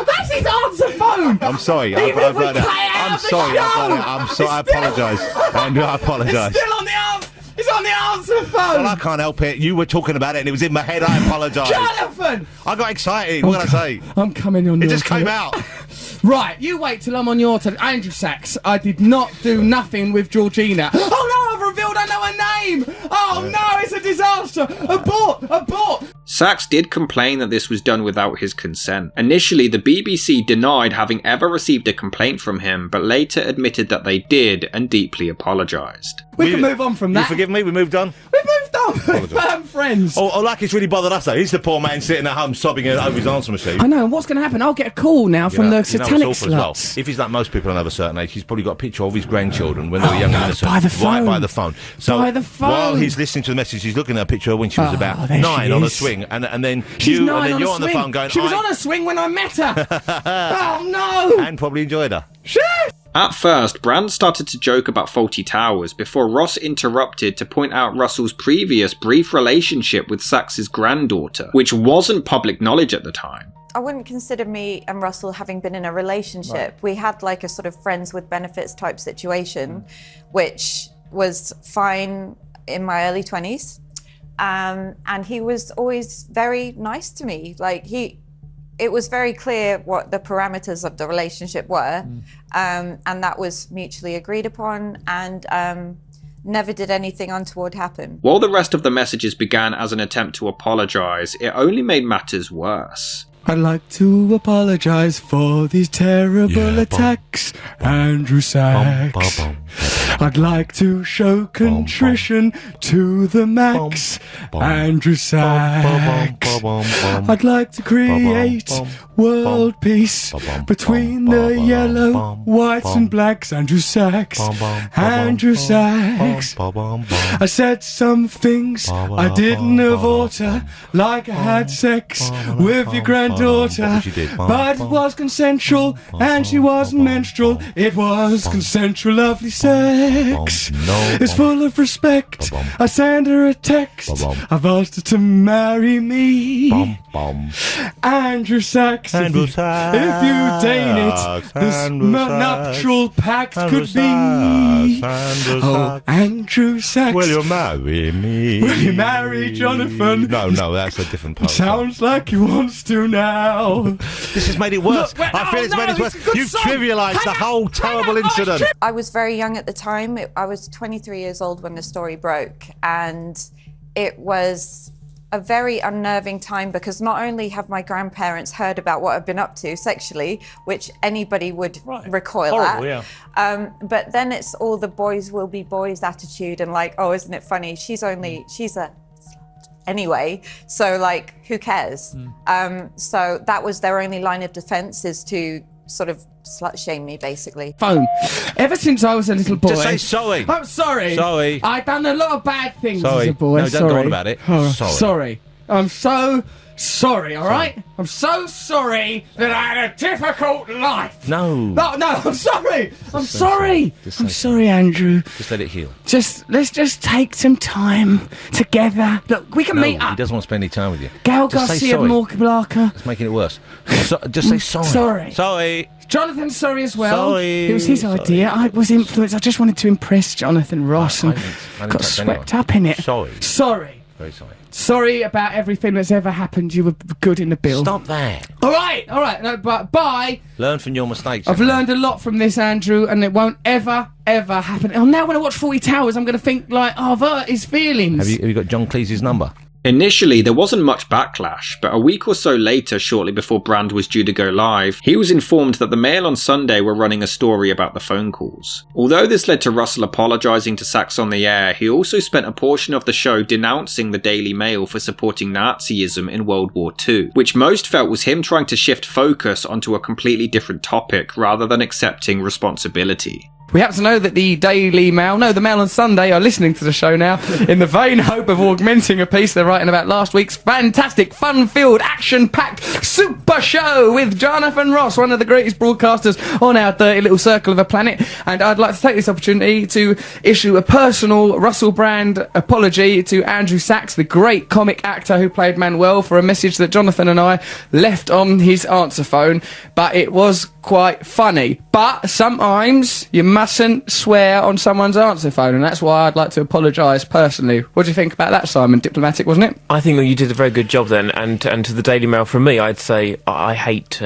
That's his answer phone! I'm sorry. Even if we play it I'm out the sorry. show. I'm sorry. I apologise. Andrew, I apologise. It's still on the answer. It's on the answer phone. Well, I can't help it. You were talking about it and it was in my head. I apologise. Jonathan! I got excited. What can I say? I'm coming on It your just came turn. out. Right, you wait till I'm on your turn. Andrew Sachs, I did not do nothing with Georgina. Oh no, I've revealed I know her name! Oh no, it's a disaster! Abort! Sachs did complain that this was done without his consent. Initially, the BBC denied having ever received a complaint from him, but later admitted that they did and deeply apologised. We can move on from that. You forgive me? We moved on? We've moved on. We're firm friends. Oh, like it's really bothered us though. He's the poor man sitting at home sobbing over his answer machine. I know, and what's going to happen? I'll get a call now from the satanic what's awful as well? sluts. If he's like most people of a certain age, he's probably got a picture of his grandchildren when they were young and innocent. by the Right phone. by the phone. So By the phone. while he's listening to the message, he's looking at a picture of when she was about there 9 she on a is. swing, and then She's you, 9 and then on you're a on the swing. phone going, She was on a swing when I met her. Oh no! and probably enjoyed her. Shit! At first, Brand started to joke about faulty towers before Ross interrupted to point out Russell's previous brief relationship with Sachs's granddaughter, which wasn't public knowledge at the time. I wouldn't consider me and Russell having been in a relationship. Right. We had like a sort of friends with benefits type situation, which was fine in my early 20s. And he was always very nice to me. Like it was very clear what the parameters of the relationship were. And that was mutually agreed upon, and never did anything untoward happen. While the rest of the messages began as an attempt to apologise, it only made matters worse. I'd like to apologise for these terrible attacks, Andrew Sachs. I'd like to show contrition to the max, Andrew Sachs. I'd like to create world peace between the yellow, whites and blacks, Andrew Sachs. Andrew Sachs. I said some things I didn't have oughta, like I had sex with your granddaughter, but it was consensual and she wasn't menstrual. It was consensual, lovely sex. It's full of respect. I sent her a text. I've asked her to marry me. Andrew Sachs. If you deign it, this nuptial pact could be. Oh, Andrew Sachs. Will you marry me? Will you marry Jonathan? No, that's a different poem. Sounds like he wants to now. This has made it worse. I feel it's made it worse. You've trivialised the whole terrible incident. I was very young at the time. I was 23 years old when the story broke, and it was a very unnerving time because not only have my grandparents heard about what I've been up to sexually, which anybody would recoil Horrible, at, yeah. but then it's all the boys will be boys attitude and like, oh, isn't it funny? She's a slut anyway, so like, who cares? So that was their only line of defense, is to sort of slut shame me, basically. Phone. Ever since I was a little boy. Just say sorry. I'm sorry. Sorry. I've done a lot of bad things Sorry. as a boy. No, don't go on about it. Oh, Sorry. Sorry. I'm so sorry, all right? I'm so sorry that I had a difficult life. No. No, I'm sorry. I'm Just say sorry. Just I'm say sorry, Andrew. Just let it heal. Let's just take some time together. Look, we can meet He up. doesn't want to spend any time with you. Gal Just say Garcia sorry. Morcablaka. It's making it worse. Just say sorry. Sorry. Sorry. Jonathan's sorry as well. Sorry. It was his idea. I was influenced. I just wanted to impress Jonathan Ross and I didn't got touch swept anyone. up in it. Sorry. Sorry. Very sorry. Sorry about everything that's ever happened. You were good in the bill. Stop that. All right. No, but bye. Learn from your mistakes. I've learned a lot from this, Andrew, and it won't ever happen. Oh, now when I watch 40 Towers, I'm going to think like, oh, I've hurt his feelings. Have you got John Cleese's number? Initially, there wasn't much backlash, but a week or so later, shortly before Brand was due to go live, he was informed that the Mail on Sunday were running a story about the phone calls. Although this led to Russell apologising to Sachs on the air, he also spent a portion of the show denouncing the Daily Mail for supporting Nazism in World War II, which most felt was him trying to shift focus onto a completely different topic rather than accepting responsibility. We happen to know that the Daily Mail, no, the Mail on Sunday, are listening to the show now in the vain hope of augmenting a piece they're writing about last week's fantastic, fun-filled, action-packed super show with Jonathan Ross, one of the greatest broadcasters on our dirty little circle of a planet. And I'd like to take this opportunity to issue a personal Russell Brand apology to Andrew Sachs, the great comic actor who played Manuel, for a message that Jonathan and I left on his answer phone. But it was quite funny. But sometimes you mustn't swear on someone's answer phone, and that's why I'd like to apologise personally. What do you think about that, Simon? Diplomatic, wasn't it? I think that you did a very good job then, and to the Daily Mail, from me, I'd say I hate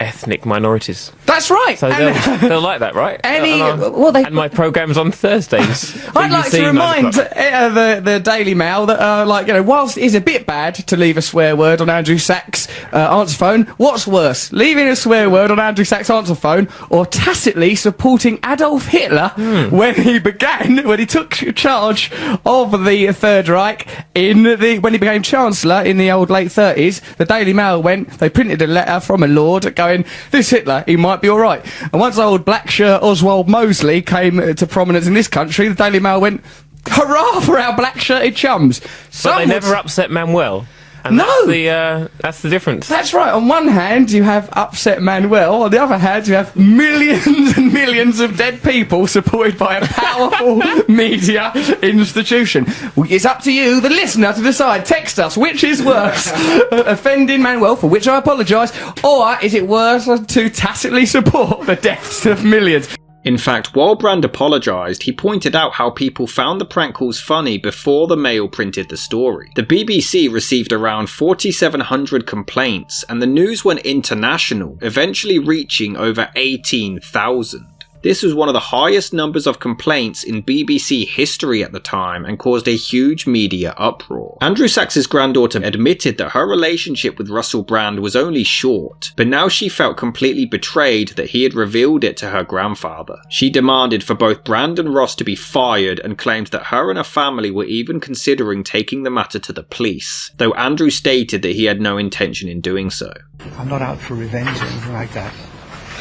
ethnic minorities. That's right. So they'll like that, right? And my programme's on Thursdays. I'd like to remind the Daily Mail that, whilst it is a bit bad to leave a swear word on Andrew Sachs' answer phone, what's worse, leaving a swear word on Andrew Sachs' answer phone, or tacitly supporting Adolf Hitler when he took charge of the Third Reich when he became Chancellor in the old late 30s? The Daily Mail they printed a letter from a lord going, this Hitler, he might be alright. And once old black shirt Oswald Mosley came to prominence in this country, the Daily Mail went, hurrah for our black shirted chums. But they never upset Manuel. And that's the difference. That's right. On one hand, you have upset Manuel. On the other hand, you have millions and millions of dead people supported by a powerful media institution. It's up to you, the listener, to decide. Text us, which is worse? Offending Manuel, for which I apologise, or is it worse to tacitly support the deaths of millions? In fact, while Brand apologised, he pointed out how people found the prank calls funny before the Mail printed the story. The BBC received around 4,700 complaints, and the news went international, eventually reaching over 18,000. This was one of the highest numbers of complaints in BBC history at the time and caused a huge media uproar. Andrew Sachs' granddaughter admitted that her relationship with Russell Brand was only short, but now she felt completely betrayed that he had revealed it to her grandfather. She demanded for both Brand and Ross to be fired and claimed that her and her family were even considering taking the matter to the police, though Andrew stated that he had no intention in doing so. I'm not out for revenge or anything like that.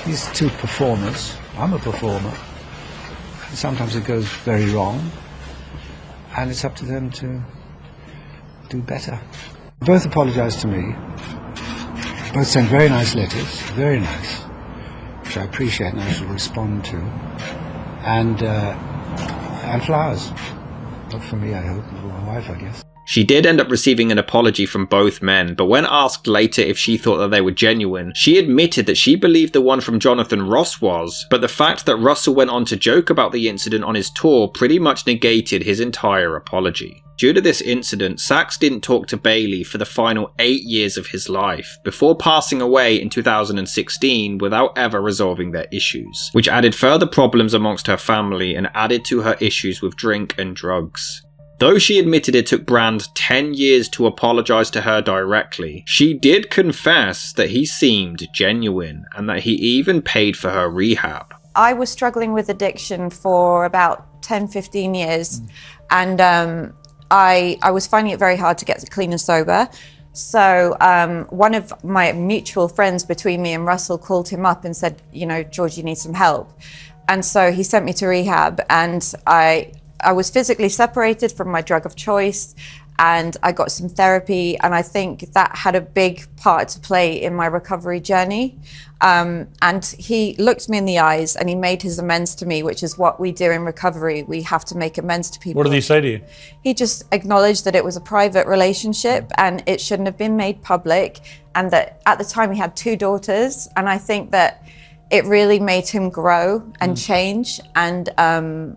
These two performers. I'm a performer. Sometimes it goes very wrong, and it's up to them to do better. Both apologised to me. Both sent very nice letters, very nice, which I appreciate and I shall respond to. And flowers. Not for me, I hope, but for my wife, I guess. She did end up receiving an apology from both men, but when asked later if she thought that they were genuine, she admitted that she believed the one from Jonathan Ross was, but the fact that Russell went on to joke about the incident on his tour pretty much negated his entire apology. Due to this incident, Sachs didn't talk to Bailey for the final 8 years of his life, before passing away in 2016 without ever resolving their issues, which added further problems amongst her family and added to her issues with drink and drugs. Though she admitted it took Brand 10 years to apologise to her directly, she did confess that he seemed genuine and that he even paid for her rehab. I was struggling with addiction for about 10-15 years, and I was finding it very hard to get clean and sober. So one of my mutual friends between me and Russell called him up and said, George, you need some help. And so he sent me to rehab, and I was physically separated from my drug of choice, and I got some therapy, and I think that had a big part to play in my recovery journey. And he looked me in the eyes and he made his amends to me, which is what we do in recovery. We have to make amends to people. What did he say to you? He just acknowledged that it was a private relationship and it shouldn't have been made public, and that at the time he had 2 daughters, and I think that it really made him grow and change. And I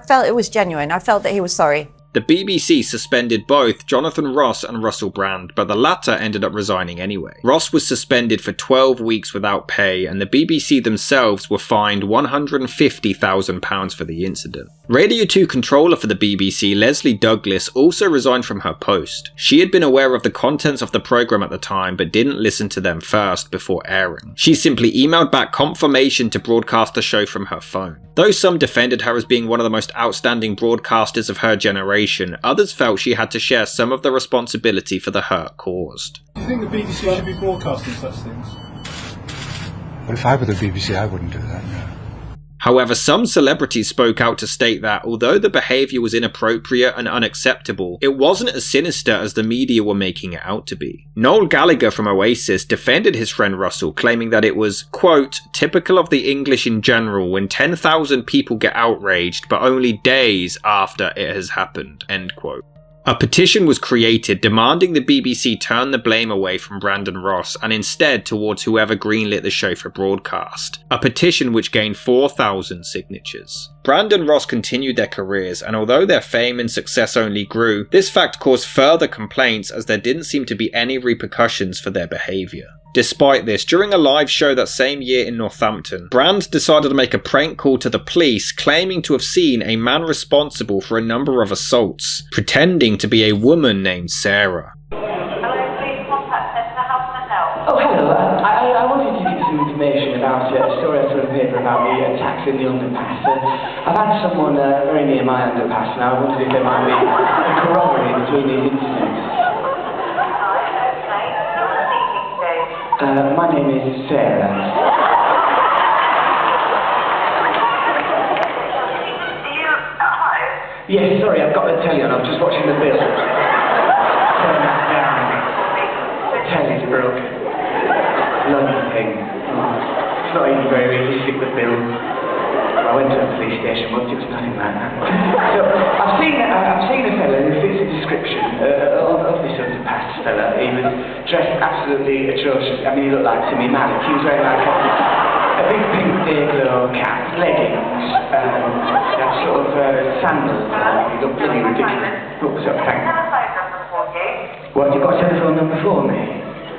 felt it was genuine. I felt that he was sorry. The BBC suspended both Jonathan Ross and Russell Brand, but the latter ended up resigning anyway. Ross was suspended for 12 weeks without pay, and the BBC themselves were fined £150,000 for the incident. Radio 2 controller for the BBC, Leslie Douglas, also resigned from her post. She had been aware of the contents of the programme at the time, but didn't listen to them first before airing. She simply emailed back confirmation to broadcast the show from her phone. Though some defended her as being one of the most outstanding broadcasters of her generation, others felt she had to share some of the responsibility for the hurt caused. Do you think the BBC should be broadcasting such things? But if I were the BBC, I wouldn't do that, no. However, some celebrities spoke out to state that, although the behaviour was inappropriate and unacceptable, it wasn't as sinister as the media were making it out to be. Noel Gallagher from Oasis defended his friend Russell, claiming that it was, quote, typical of the English in general when 10,000 people get outraged, but only days after it has happened, end quote. A petition was created demanding the BBC turn the blame away from Brandon Ross and instead towards whoever greenlit the show for broadcast. A petition which gained 4,000 signatures. Brandon Ross continued their careers, and although their fame and success only grew, this fact caused further complaints as there didn't seem to be any repercussions for their behaviour. Despite this, during a live show that same year in Northampton, Brand decided to make a prank call to the police, claiming to have seen a man responsible for a number of assaults, pretending to be a woman named Sarah. Oh, hello. I wanted to give some information about a story I saw in the paper about the attacks in the underpass. I've had someone very near my underpass now. I wondered if there might be a corroboree between these incidents. My name is Sarah. Yes, sorry, I've got the telly on. I'm just watching the bill. Turn that down. The telly's broken. Lovely thing. Oh, it's not even very realistic, the bill. I went to a police station once, it was nothing like that. So, I've seen a fella who fits the description of this underpass fella. He was dressed absolutely atrocious. I mean, he looked like Timmy Malik. He was wearing like a big pink Day-Glow cap, leggings, that sort of sandals. He looked pretty ridiculous. Oh, so, thank you. What, you got a telephone number for me?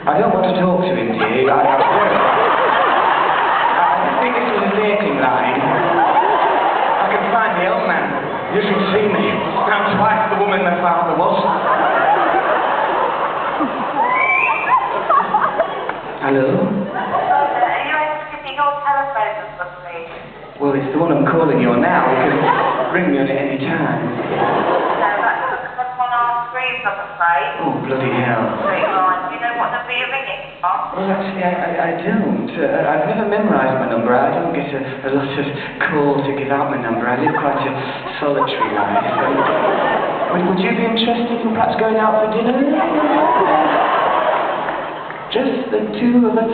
I don't want to talk to him, dear. I think this was a dating line. I can find the old man. You should see me. I'm twice the woman my father was. Hello? Are you able to give me your telephone number, please? Well, it's the one I'm calling you on now. You can ring me on it any time. No, that's on our screens, I'm afraid. Oh, bloody hell. Do you know what number you're ringing from? Well, actually, I don't. I've never memorised my number. I don't get a lot of call to give out my number. I live quite a solitary life. Would you be interested in perhaps going out for dinner? Just the two of us.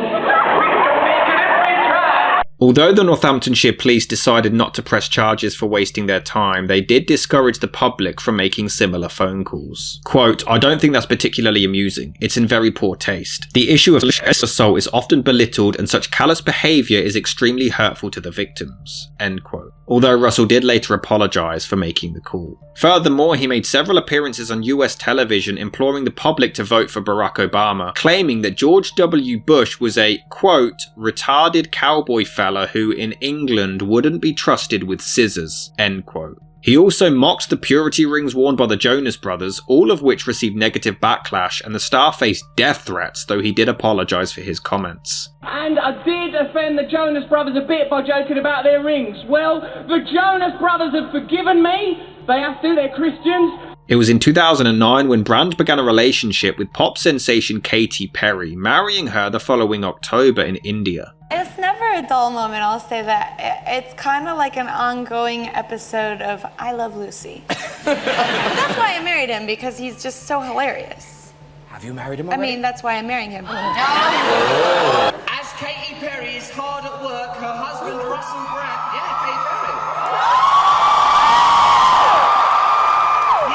Although the Northamptonshire police decided not to press charges for wasting their time, they did discourage the public from making similar phone calls. Quote, I don't think that's particularly amusing. It's in very poor taste. The issue of assault is often belittled and such callous behaviour is extremely hurtful to the victims. End quote. Although Russell did later apologise for making the call. Furthermore, he made several appearances on US television imploring the public to vote for Barack Obama, claiming that George W. Bush was a, quote, retarded cowboy fella who in England wouldn't be trusted with scissors, end quote. He also mocked the purity rings worn by the Jonas Brothers, all of which received negative backlash, and the star faced death threats, though he did apologise for his comments. And I did offend the Jonas Brothers a bit by joking about their rings. Well, the Jonas Brothers have forgiven me. They have to, they're Christians. It was in 2009 when Brand began a relationship with pop sensation Katy Perry, marrying her the following October in India. It's never a dull moment, I'll say that. It's kind of like an ongoing episode of I Love Lucy. That's why I married him, because he's just so hilarious. Have you married him already? I mean, that's why I'm marrying him. As Katy Perry is hard at work, her husband Russell Brand... Yeah, Katy Perry.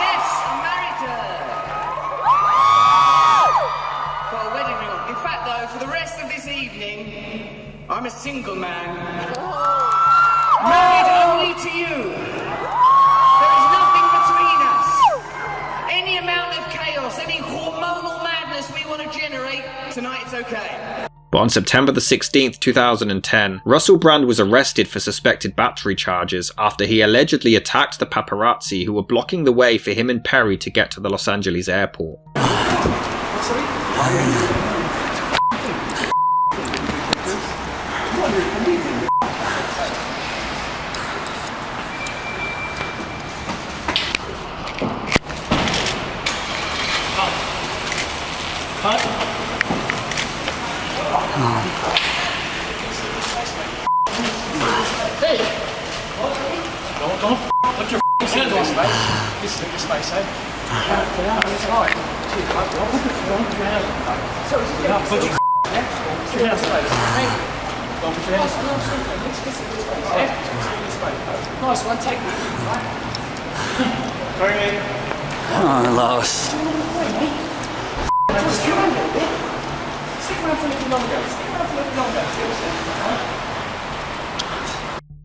Yes, I'm married to her. Got a wedding ring on. In fact, though, for the rest of this evening, I'm a single man. Married only to you. There is nothing between us. chaos, any hormonal madness we want to generate, tonight it's okay. But on September the 16th, 2010, Russell Brand was arrested for suspected battery charges after he allegedly attacked the paparazzi who were blocking the way for him and Perry to get to the Los Angeles airport. Hey! Don't put your hands on me, mate. This space, eh? It's alright. Don't put your hands on me. Put your hands on me. Don't put your hands on me. Nice one, take me. Bring me. Oh, Lois. Just come on a little bit. Stick around for a little longer. Stick around for a little longer. Seriously.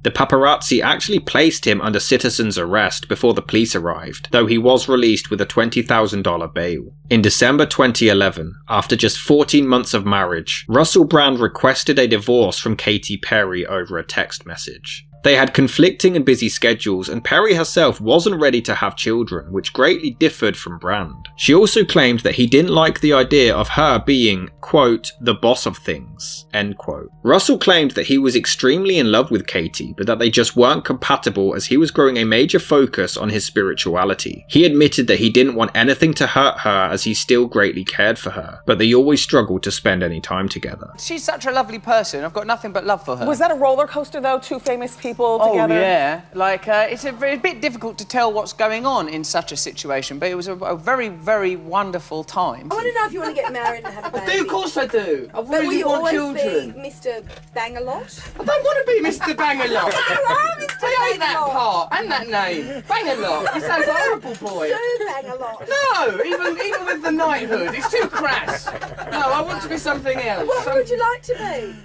The paparazzi actually placed him under citizen's arrest before the police arrived, though he was released with a $20,000 bail. In December 2011, after just 14 months of marriage, Russell Brand requested a divorce from Katy Perry over a text message. They had conflicting and busy schedules, and Perry herself wasn't ready to have children, which greatly differed from Brand. She also claimed that he didn't like the idea of her being, quote, the boss of things, end quote. Russell claimed that he was extremely in love with Katy, but that they just weren't compatible as he was growing a major focus on his spirituality. He admitted that he didn't want anything to hurt her as he still greatly cared for her, but they always struggled to spend any time together. She's such a lovely person. I've got nothing but love for her. Was that a roller coaster though? Two famous people together? Oh yeah, like it's a bit difficult to tell what's going on in such a situation, but it was a very, very wonderful time. I want to know if you want to get married and have a baby. I do, of course I do. I really want children. Be Mr. Bang-a-lot? I don't want to be Mr. Bang-a-lot. I am Mr. I hate that part and that name. Bang-a-lot. He sounds like a horrible boy. Sir Bang-a-lot. No, even with the knighthood, it's too crass. No, I want to be something else. What would you like to be?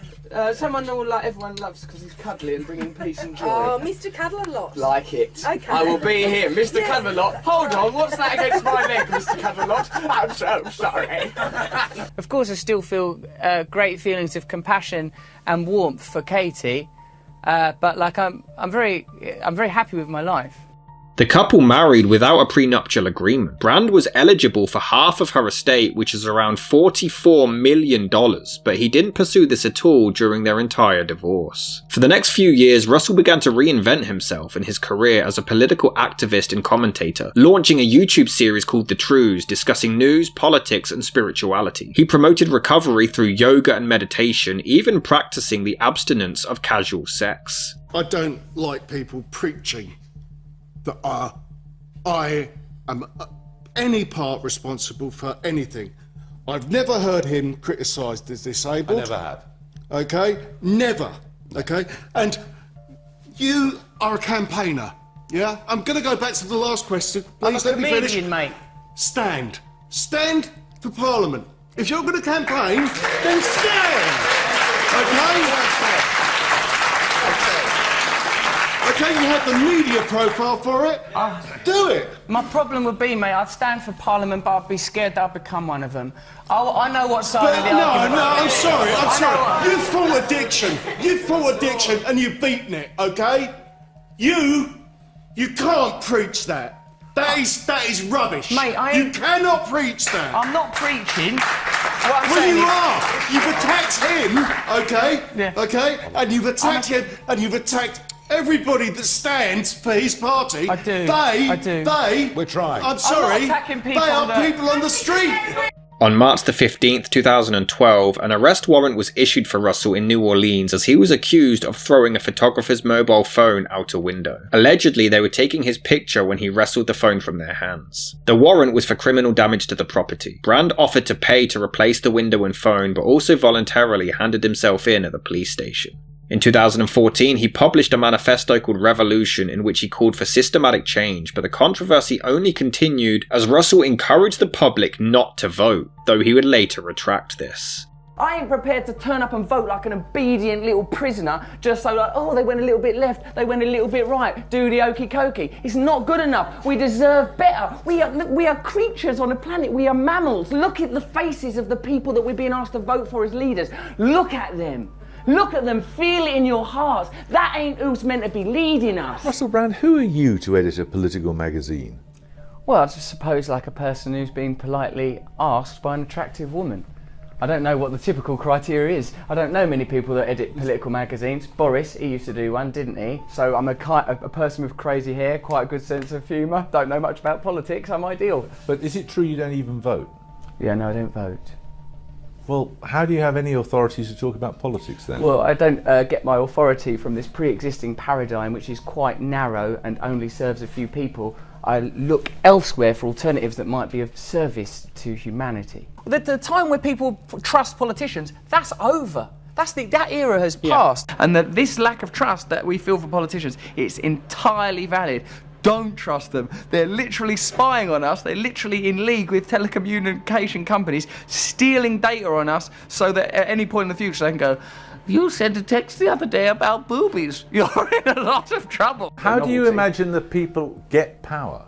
Someone that like everyone loves because he's cuddly and bringing peace and joy. Oh, Mr. Cuddle-a-lot. Like it. Okay. I will be him, Mr. Yeah. Cuddle-a-lot. Hold on, what's that against my leg, Mr. Cuddle-a-lot? I'm so sorry. Of course, I still feel great feelings of compassion and warmth for Katy, but like I'm very happy with my life. The couple married without a prenuptial agreement. Brand was eligible for half of her estate, which is around $44 million, but he didn't pursue this at all during their entire divorce. For the next few years, Russell began to reinvent himself in his career as a political activist and commentator, launching a YouTube series called The Truths, discussing news, politics, and spirituality. He promoted recovery through yoga and meditation, even practicing the abstinence of casual sex. I don't like people preaching that I am any part responsible for anything. I've never heard him criticised the disabled. I never have. Okay? Never. Okay? And you are a campaigner, yeah? I'm going to go back to the last question. Please let me finish. Mate. Stand. Stand for Parliament. If you're going to campaign, then stand. Okay? Okay, you have the media profile for it. Do it. My problem would be, mate, I'd stand for Parliament, but I'd be scared that I'd become one of them. I know what side of the argument. No, I'm sorry. You've full addiction, and you've beaten it, okay? You can't preach that. That is rubbish. Mate, you cannot preach that. I'm not preaching. Well, you are. You've attacked him, okay? Yeah. Okay? And you've attacked him, and you've attacked everybody that stands for his party. I do. We're trying. I'm I'm sorry. not attacking people They are that- people on the street. On March the 15th, 2012, an arrest warrant was issued for Russell in New Orleans as he was accused of throwing a photographer's mobile phone out a window. Allegedly, they were taking his picture when he wrestled the phone from their hands. The warrant was for criminal damage to the property. Brand offered to pay to replace the window and phone, but also voluntarily handed himself in at the police station. In 2014, he published a manifesto called Revolution in which he called for systematic change, but the controversy only continued as Russell encouraged the public not to vote, though he would later retract this. I ain't prepared to turn up and vote like an obedient little prisoner just so like, oh, they went a little bit left, they went a little bit right, do the okey cokey. It's not good enough. We deserve better. We are creatures on a planet. We are mammals. Look at the faces of the people that we're being asked to vote for as leaders. Look at them. Look at them, feel it in your hearts. That ain't who's meant to be leading us. Russell Brand, who are you to edit a political magazine? Well, I just suppose like a person who's been politely asked by an attractive woman. I don't know what the typical criteria is. I don't know many people that edit political magazines. Boris, he used to do one, didn't he? So I'm a person with crazy hair, quite a good sense of humour, don't know much about politics, I'm ideal. But is it true you don't even vote? Yeah, no, I don't vote. Well, how do you have any authority to talk about politics then? Well, I don't get my authority from this pre-existing paradigm, which is quite narrow and only serves a few people. I look elsewhere for alternatives that might be of service to humanity. The time where people trust politicians, that's over. That era has passed. And this lack of trust that we feel for politicians, it's entirely valid. Don't trust them. They're literally spying on us. They're literally in league with telecommunication companies, stealing data on us so that at any point in the future they can go, you sent a text the other day about boobies. You're in a lot of trouble. How do you imagine that people get power?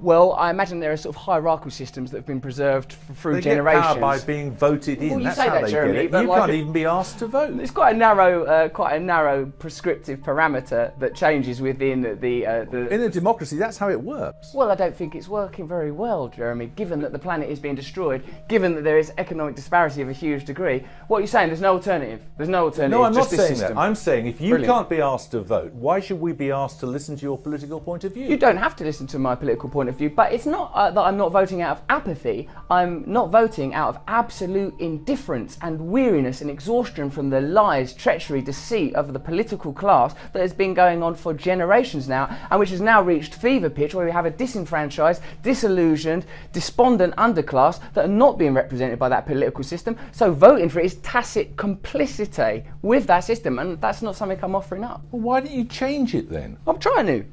Well, I imagine there are sort of hierarchical systems that have been preserved through They generations. get power by being voted in. Well, you That's say how that, they Jeremy, get it. but You like can't even be asked to vote. It's quite a narrow prescriptive parameter that changes within the. In a democracy, that's how it works. Well, I don't think it's working very well, Jeremy. Given that the planet is being destroyed, given that there is economic disparity of a huge degree, what are you saying? There's no alternative. There's no alternative. No, I'm just not this saying system. that. I'm saying if you Brilliant. can't be asked to vote, why should we be asked to listen to your political point of view? You don't have to listen to my political point of view, but it's not that I'm not voting out of apathy. I'm not voting out of absolute indifference and weariness and exhaustion from the lies, treachery, deceit of the political class that has been going on for generations now, and which has now reached fever pitch where we have a disenfranchised, disillusioned, despondent underclass that are not being represented by that political system. So voting for it is tacit complicity with that system, and that's not something I'm offering up. Well, why don't you change it then? I'm trying to.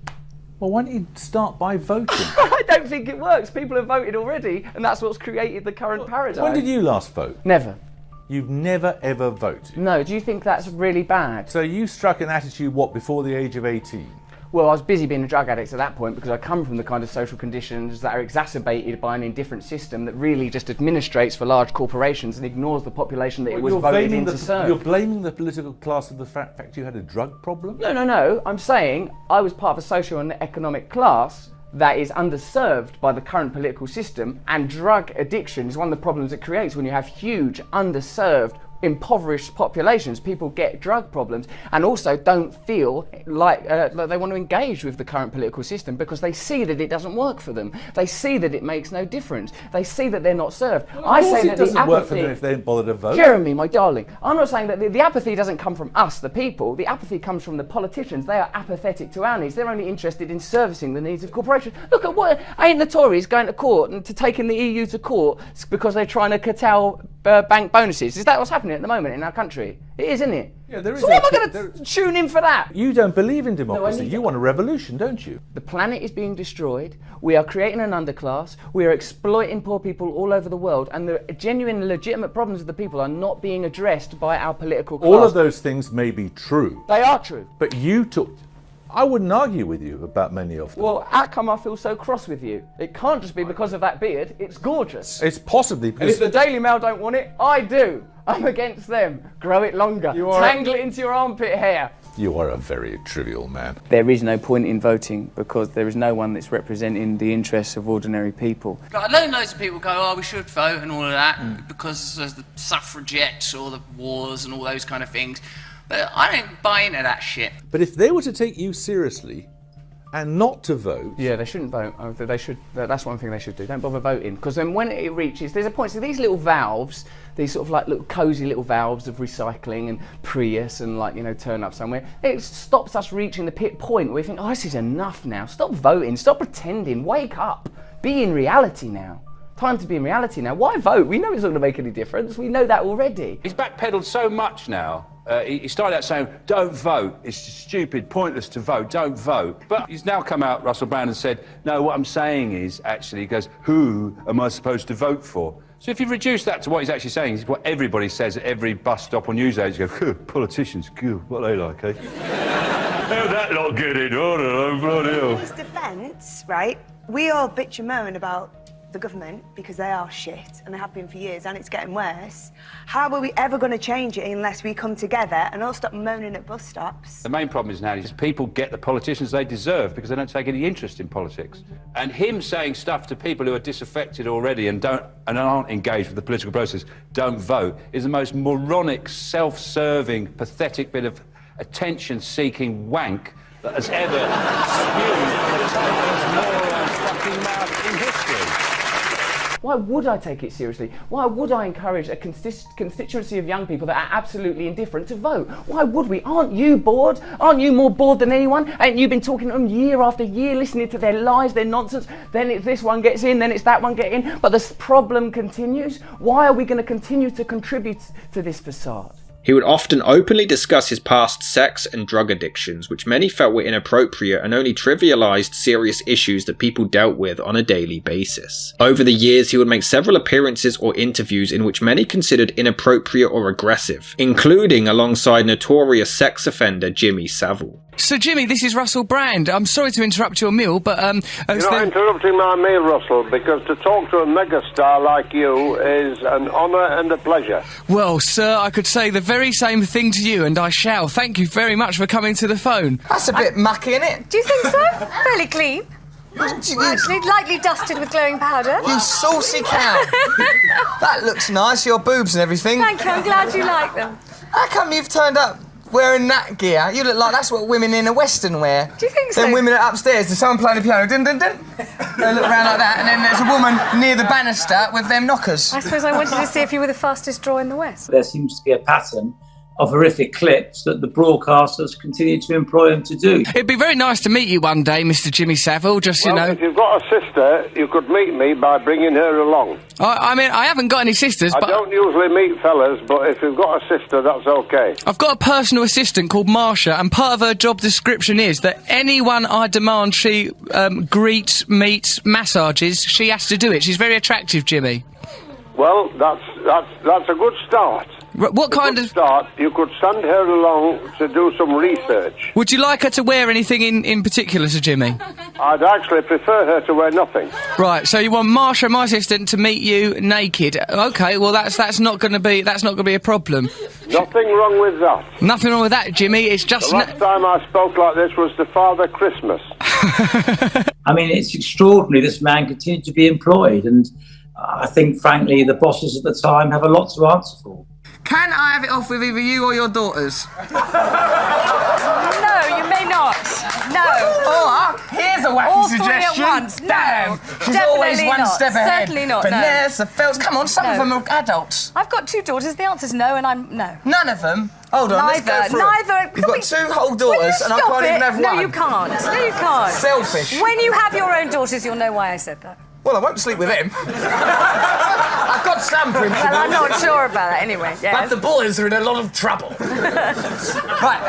Well, why don't you start by voting? I don't think it works. People have voted already, and that's what's created the current paradigm. When did you last vote? Never. You've never ever voted? No, do you think that's really bad? So you struck an attitude, what, before the age of 18? Well, I was busy being a drug addict at that point because I come from the kind of social conditions that are exacerbated by an indifferent system that really just administrates for large corporations and ignores the population that it was voted in to serve. You're blaming the political class for the fact you had a drug problem? No. I'm saying I was part of a social and economic class that is underserved by the current political system, and drug addiction is one of the problems it creates when you have huge, underserved, impoverished populations. People get drug problems and also don't feel like they want to engage with the current political system because they see that it doesn't work for them. They see that it makes no difference. They see that they're not served. Well, I say that it doesn't the apathy, work for them if they don't bother to vote. Jeremy, my darling, I'm not saying that the apathy doesn't come from us, the people. The apathy comes from the politicians. They are apathetic to our needs. They're only interested in servicing the needs of corporations. Look at what ain't the Tories going to court and to taking the EU to court because they're trying to curtail bank bonuses. Is that what's happening at the moment in our country? It is, isn't it? Yeah, there is. So why am I going to tune in for that? You don't believe in democracy. No, you want a revolution, don't you? The planet is being destroyed. We are creating an underclass. We are exploiting poor people all over the world, and the genuine, legitimate problems of the people are not being addressed by our political class. All of those things may be true. They are true. But you took... I wouldn't argue with you about many of them. Well, how come I feel so cross with you? It can't just be because of that beard. It's gorgeous. It's possibly And because... if the Daily Mail don't want it, I do. I'm against them. Grow it longer. Tangle it into your armpit hair. You are a very trivial man. There is no point in voting because there is no one that's representing the interests of ordinary people. I know loads of people go, oh, we should vote and all of that because of the suffragettes or the wars and all those kind of things. But I don't buy into that shit. But if they were to take you seriously and not to vote... Yeah, they shouldn't vote. They should. That's one thing they should do. Don't bother voting. Because then when it reaches... There's a point. So these little valves, these sort of like little cosy little valves of recycling and Prius and like, you know, turn up somewhere, it stops us reaching the pit point where we think, oh, this is enough now. Stop voting. Stop pretending. Wake up. Be in reality now. Time to be in reality now. Why vote? We know it's not going to make any difference. We know that already. He's backpedaled so much now. He started out saying, don't vote. It's stupid, pointless to vote. Don't vote. But he's now come out, Russell Brand, and said, no, what I'm saying is, actually, he goes, who am I supposed to vote for? So if you reduce that to what he's actually saying, it's what everybody says at every bus stop or news agents. Go, politicians, what are they like, eh? How'd that lot get in? Oh, no, bloody hell. In his defence, right, we all bitch and moan about the government because they are shit and they have been for years and it's getting worse. How are we ever going to change it unless we come together and all stop moaning at bus stops? The main problem is now is people get the politicians they deserve because they don't take any interest in politics. And him saying stuff to people who are disaffected already and aren't engaged with the political process, don't vote, is the most moronic, self-serving, pathetic bit of attention-seeking wank that has ever spewed Taylor's fucking mouth in history. Why would I take it seriously? Why would I encourage a constituency of young people that are absolutely indifferent to vote? Why would we? Aren't you bored? Aren't you more bored than anyone? Ain't you been talking to them year after year, listening to their lies, their nonsense? Then it's this one gets in, then it's that one gets in. But the problem continues. Why are we going to continue to contribute to this facade? He would often openly discuss his past sex and drug addictions, which many felt were inappropriate and only trivialised serious issues that people dealt with on a daily basis. Over the years, he would make several appearances or interviews in which many considered inappropriate or aggressive, including alongside notorious sex offender Jimmy Savile. So, Jimmy, this is Russell Brand. I'm sorry to interrupt your meal, but... You're not interrupting my meal, Russell, because to talk to a megastar like you is an honour and a pleasure. Well, sir, I could say the very same thing to you, and I shall. Thank you very much for coming to the phone. That's a bit mucky, isn't it? Do you think so? Fairly clean. Actually, lightly dusted with glowing powder. You saucy cow. That looks nice, your boobs and everything. Thank you, I'm glad you like them. How come you've turned up wearing that gear? You look like that's what women in a Western wear. Do you think so? Then women are upstairs, there's someone playing the piano, dun dun dun. They look around like that, and then there's a woman near the banister with them knockers. I suppose I wanted to see if you were the fastest drawer in the West. There seems to be a pattern of horrific clips that the broadcasters continue to employ them to do. It'd be very nice to meet you one day, Mr. Jimmy Savile, just, you know... If you've got a sister, you could meet me by bringing her along. I mean, I haven't got any sisters, but... I don't usually meet fellas, but if you've got a sister, that's okay. I've got a personal assistant called Marsha, and part of her job description is that anyone I demand she greets, meets, massages, she has to do it. She's very attractive, Jimmy. Well, that's a good start. What kind of start? You could send her along to do some research. Would you like her to wear anything in particular, Sir Jimmy? I'd actually prefer her to wear nothing. Right. So you want Marsha, my assistant, to meet you naked? Okay. Well, that's not going to be a problem. Nothing wrong with that. Nothing wrong with that, Jimmy. It's just the last time I spoke like this was to Father Christmas. I mean, it's extraordinary. This man continued to be employed, and I think, frankly, the bosses at the time have a lot to answer for. Can I have it off with either you or your daughters? No, you may not. No. Oh, here's a wacky all suggestion. Three at once. Damn, No, she's always definitely one not. step ahead. Certainly not. Vanessa, no. Phelps, come on, some of No. them are adults. I've got two daughters. The answer's no, and I'm no. None of them. Hold on, let's go through Neither. You've got two whole daughters, and I Stop can't it. even have one. No, you can't. No, you can't. Selfish. When you have your own daughters, you'll know why I said that. Well, I won't sleep with him. I've got some principles. Well, I'm not sure about that anyway. Yes. But the boys are in a lot of trouble. Right,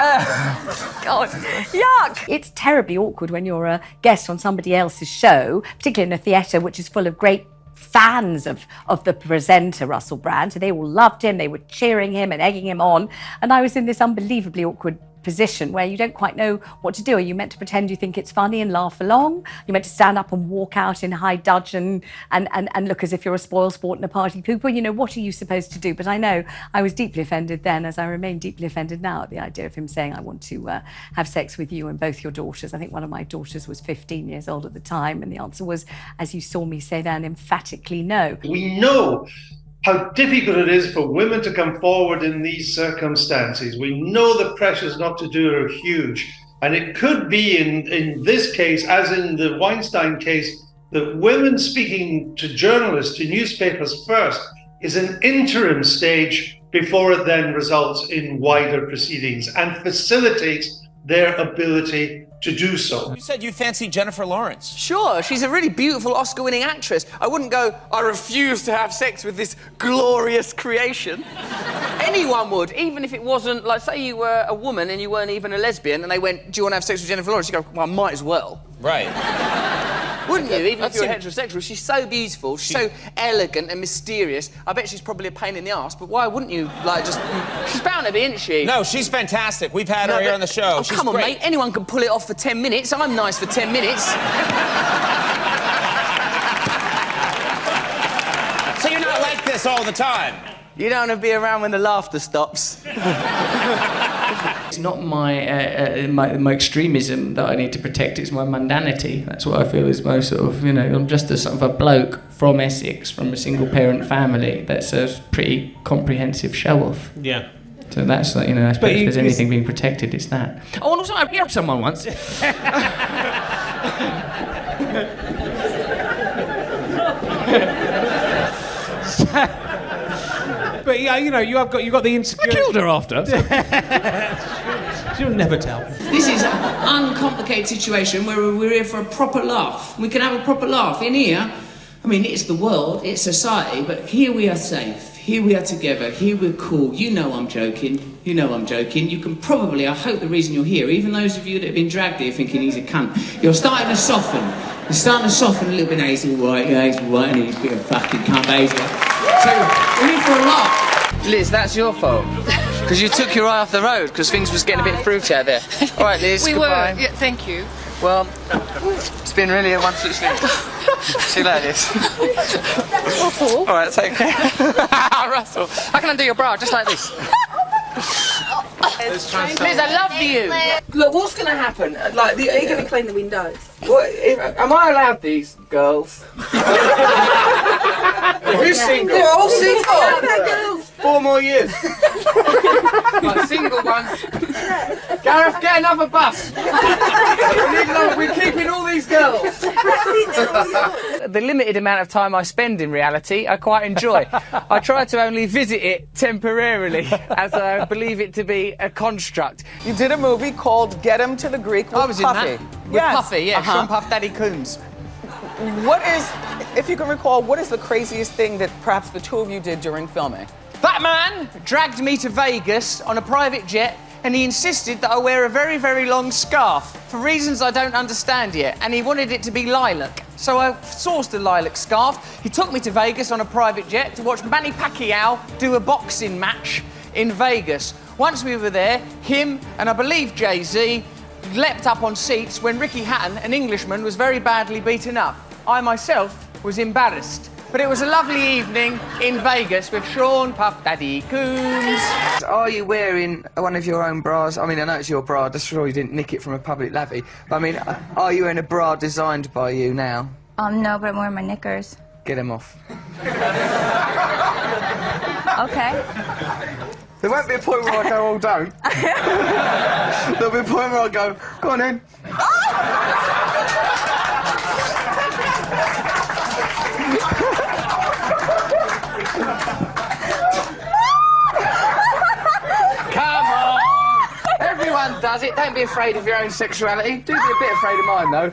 God, yuck! It's terribly awkward when you're a guest on somebody else's show, particularly in a theatre which is full of great fans of the presenter, Russell Brand. So they all loved him, they were cheering him and egging him on. And I was in this unbelievably awkward position where you don't quite know what to do. Are you meant to pretend you think it's funny and laugh along? You're meant to stand up and walk out in high dudgeon and look as if you're a spoilsport and a party pooper? You know, what are you supposed to do? But I know I was deeply offended then, as I remain deeply offended now, at the idea of him saying, I want to have sex with you and both your daughters. I think one of my daughters was 15 years old at the time, and the answer was, as you saw me say then, emphatically no. We know how difficult it is for women to come forward in these circumstances. We know the pressures not to do it are huge. And it could be in this case, as in the Weinstein case, that women speaking to journalists, to newspapers first, is an interim stage before it then results in wider proceedings and facilitates their ability to do so. You said you fancy Jennifer Lawrence. Sure, she's a really beautiful Oscar-winning actress. I wouldn't go, I refuse to have sex with this glorious creation. Anyone would, even if it wasn't, like, say you were a woman and you weren't even a lesbian, and they went, do you want to have sex with Jennifer Lawrence? You go, well, I might as well. Right. Wouldn't you? Even if you're heterosexual, she's so beautiful, she's so elegant and mysterious. I bet she's probably a pain in the arse, but why wouldn't you, like, just... She's bound to be, isn't she? No, she's fantastic. We've had her here on the show. Oh, She's come on, great. mate. Anyone can pull it off for 10 minutes. I'm nice for 10 minutes. So you're not like this all the time? You don't want to be around when the laughter stops. It's not my extremism that I need to protect, it's my mundanity. That's what I feel is most sort of, you know, I'm just a sort of a bloke from Essex, from a single-parent family that's a pretty comprehensive show-off. Yeah. So that's, like, you know, I suppose if there's anything being protected, it's that. Oh, and also I beat up someone once. But yeah, you know, you've got the insecurity. I killed her after. She'll never tell. This is an uncomplicated situation where we're here for a proper laugh. We can have a proper laugh in here. I mean, it's the world, it's society, but here we are safe. Here we are together. Here we're cool. You know I'm joking. You know I'm joking. You can probably, I hope the reason you're here, even those of you that have been dragged here thinking he's a cunt, you're starting to soften. You're starting to soften a little bit. He's all right, and he's a bit of a fucking cunt, Hazel. So, we're in for a laugh. Liz, that's your fault. Because you took your eye off the road, because things was getting a bit fruity out there. All right, Liz, goodbye. Yeah, thank you. Well, it's been really a wonderful experience. See you later, Liz. Russell? All right, take care. Russell, how can I do your bra just like this? Liz, I love you. Look, what's going to happen? Like, are you going to clean the windows? What, am I allowed these girls? Who's single? We're all single. 4 more years. Like, single ones. Gareth, get another bus. We're keeping all these girls. The limited amount of time I spend in reality, I quite enjoy. I try to only visit it temporarily, as I believe it to be a construct. You did a movie called Get Him to the Greek with I was Puffy. in that. With Puffy, yeah. Sean Puff Daddy Coons. What is, if you can recall, what is the craziest thing that perhaps the two of you did during filming? That man dragged me to Vegas on a private jet, and he insisted that I wear a very, very long scarf for reasons I don't understand yet, and he wanted it to be lilac. So I sourced a lilac scarf. He took me to Vegas on a private jet to watch Manny Pacquiao do a boxing match in Vegas. Once we were there, him and I believe Jay-Z leapt up on seats when Ricky Hatton, an Englishman, was very badly beaten up. I myself was embarrassed. But it was a lovely evening in Vegas with Sean Puff Daddy Coons. Are you wearing one of your own bras? I mean, I know it's your bra, just sure you didn't nick it from a public lavvy. But I mean, are you wearing a bra designed by you now? No, but I'm wearing my knickers. Get them off. Okay. There won't be a point where I go, oh, don't. There'll be a point where I go, go on then. Come on! Everyone does it. Don't be afraid of your own sexuality. Do be a bit afraid of mine, though.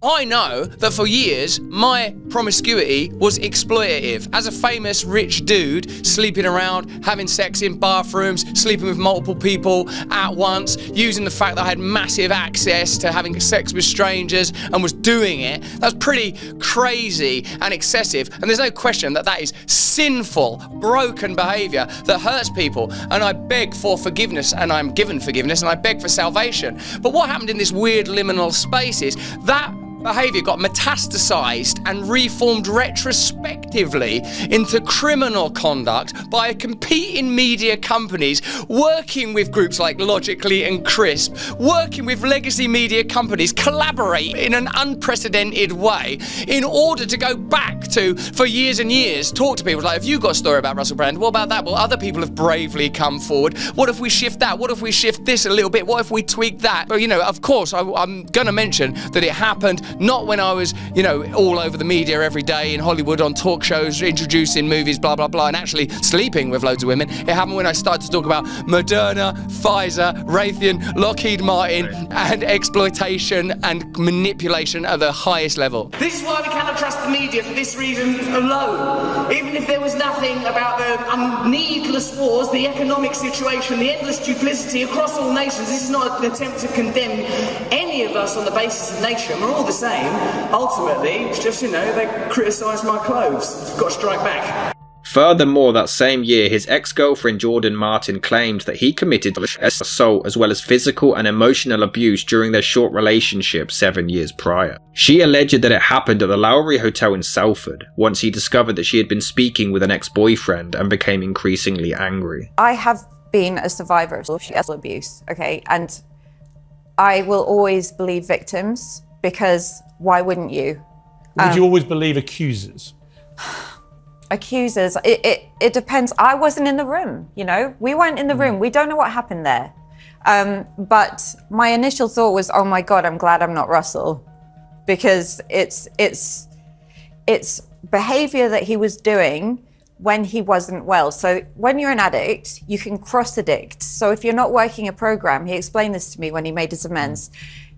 I know that for years, my promiscuity was exploitative. As a famous rich dude, sleeping around, having sex in bathrooms, sleeping with multiple people at once, using the fact that I had massive access to having sex with strangers and was doing it, that's pretty crazy and excessive. And there's no question that that is sinful, broken behaviour that hurts people. And I beg for forgiveness, and I'm given forgiveness, and I beg for salvation. But what happened in this weird liminal space is that behaviour got metastasised and reformed retrospectively into criminal conduct by competing media companies working with groups like Logically and Crisp, working with legacy media companies, collaborate in an unprecedented way in order to go back to, for years and years, talk to people like, have you got a story about Russell Brand? What about that? Well, other people have bravely come forward. What if we shift that? What if we shift this a little bit? What if we tweak that? But, you know, of course, I'm going to mention that it happened not when I was, you know, all over the media every day in Hollywood on talk shows, introducing movies, blah, blah, blah, and actually sleeping with loads of women. It happened when I started to talk about Moderna, Pfizer, Raytheon, Lockheed Martin, and exploitation and manipulation at the highest level. This is why we cannot trust the media for this reason alone. Even if there was nothing about the needless wars, the economic situation, the endless duplicity across all nations, this is not an attempt to condemn any of us on the basis of nature. We're all the same. same. Ultimately, it's just, you know, they criticise my clothes. I've got to strike back. Furthermore, that same year, his ex-girlfriend Jordan Martin claimed that he committed assault as well as physical and emotional abuse during their short relationship 7 years prior. She alleged that it happened at the Lowry Hotel in Salford, once he discovered that she had been speaking with an ex-boyfriend and became increasingly angry. I have been a survivor of sexual abuse, okay? And I will always believe victims, because why wouldn't you? Would you always believe accusers? Accusers, it depends. I wasn't in the room, you know? We weren't in the room. We don't know what happened there. But my initial thought was, oh my God, I'm glad I'm not Russell. Because it's behavior that he was doing when he wasn't well. So when you're an addict, you can cross addict. So if you're not working a program, he explained this to me when he made his amends,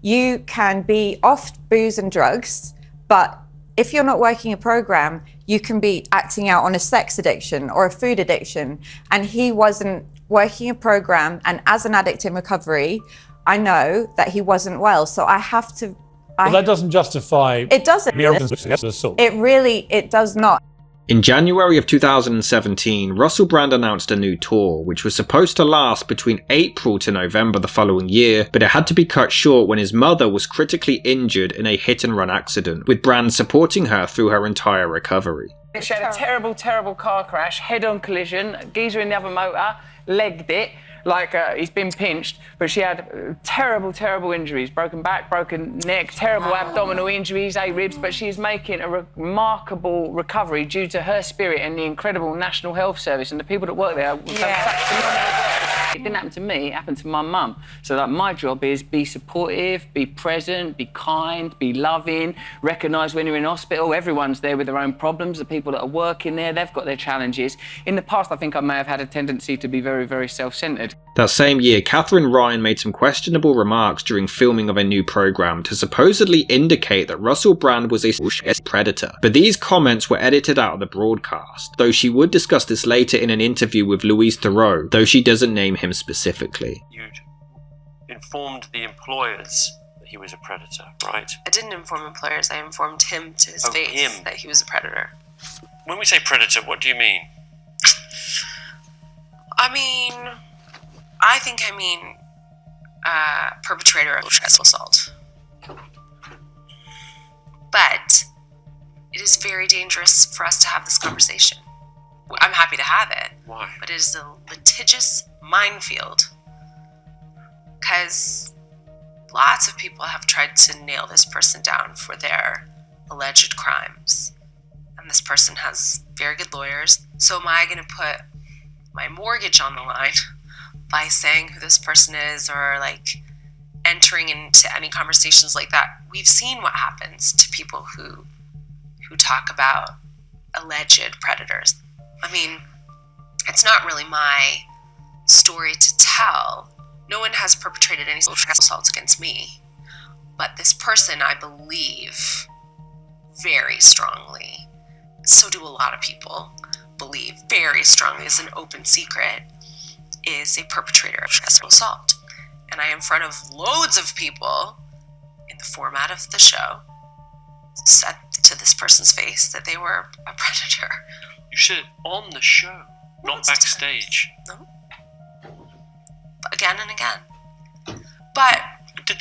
you can be off booze and drugs, but if you're not working a program, you can be acting out on a sex addiction or a food addiction. And he wasn't working a program. And as an addict in recovery, I know that he wasn't well. So I have to. Well, that doesn't justify. It doesn't. Assault. It does not. In January of 2017, Russell Brand announced a new tour, which was supposed to last between April to November the following year, but it had to be cut short when his mother was critically injured in a hit-and-run accident, with Brand supporting her through her entire recovery. She had a terrible, terrible car crash, head-on collision, geezer in the other motor, legged it, like he's been pinched, but she had terrible, terrible injuries, broken back, broken neck, terrible abdominal injuries, ribs, but she's making a remarkable recovery due to her spirit and the incredible National Health Service and the people that work there. It didn't happen to me, it happened to my mum. So that my job is be supportive, be present, be kind, be loving, recognise when you're in hospital, everyone's there with their own problems, the people that are working there, they've got their challenges. In the past, I think I may have had a tendency to be very, very self-centred. That same year, Catherine Ryan made some questionable remarks during filming of a new programme to supposedly indicate that Russell Brand was a predator. But these comments were edited out of the broadcast, though she would discuss this later in an interview with Louise Theroux, though she doesn't name him specifically. You informed the employers that he was a predator, right? I didn't inform employers, I informed him to his face that he was a predator. When we say predator, what do you mean? I think I mean perpetrator of sexual assault. But it is very dangerous for us to have this conversation. I'm happy to have it. Why? But it is a litigious minefield. Because lots of people have tried to nail this person down for their alleged crimes. And this person has very good lawyers. So am I going to put my mortgage on the line by saying who this person is or like entering into any conversations like that? We've seen what happens to people who talk about alleged predators. I mean, it's not really my story to tell. No one has perpetrated any sexual assaults against me. But this person, I believe very strongly, so do a lot of people, believe very strongly, is an open secret, is a perpetrator of sexual assault. And I, in front of loads of people, in the format of the show, said to this person's face that they were a predator. You said it on the show, not backstage. No. Again and again. But did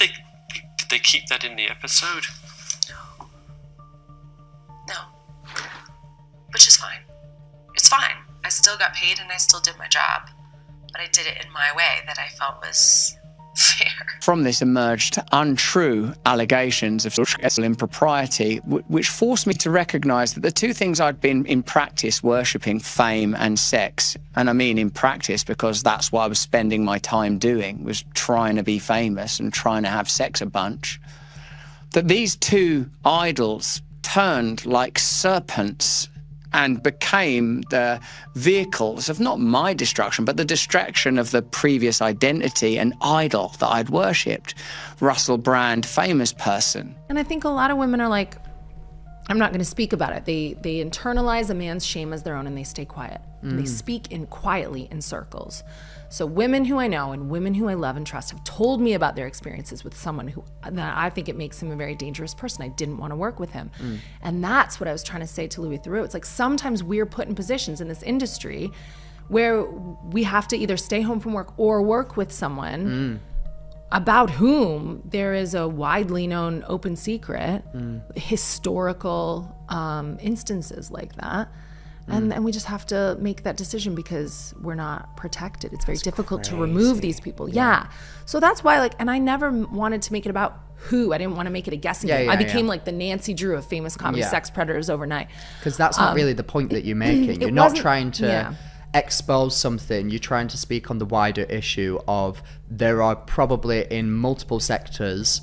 they keep that in the episode? No. Which is fine. It's fine. I still got paid and I still did my job. But I did it in my way that I felt was fair. From this emerged untrue allegations of sexual impropriety, which forced me to recognise that the two things I'd been in practice worshipping, fame and sex, and I mean in practice because that's what I was spending my time doing, was trying to be famous and trying to have sex a bunch, that these two idols turned like serpents and became the vehicles of not my destruction, but the destruction of the previous identity and idol that I'd worshipped. Russell Brand, famous person. And I think a lot of women are like, I'm not going to speak about it. They internalize a man's shame as their own and they stay quiet. And they speak quietly in circles. So women who I know and women who I love and trust have told me about their experiences with someone that I think it makes him a very dangerous person. I didn't want to work with him. And that's what I was trying to say to Louis Theroux. It's like sometimes we're put in positions in this industry where we have to either stay home from work or work with someone about whom there is a widely known open secret, historical instances like that. And we just have to make that decision because we're not protected. It's very difficult to remove these people. Yeah. So that's why, like, and I never wanted to make it about who. I didn't want to make it a guessing game. I became like the Nancy Drew of famous comedy sex predators overnight. Because that's not really the point that you're making. You're not trying to expose something. You're trying to speak on the wider issue of there are probably in multiple sectors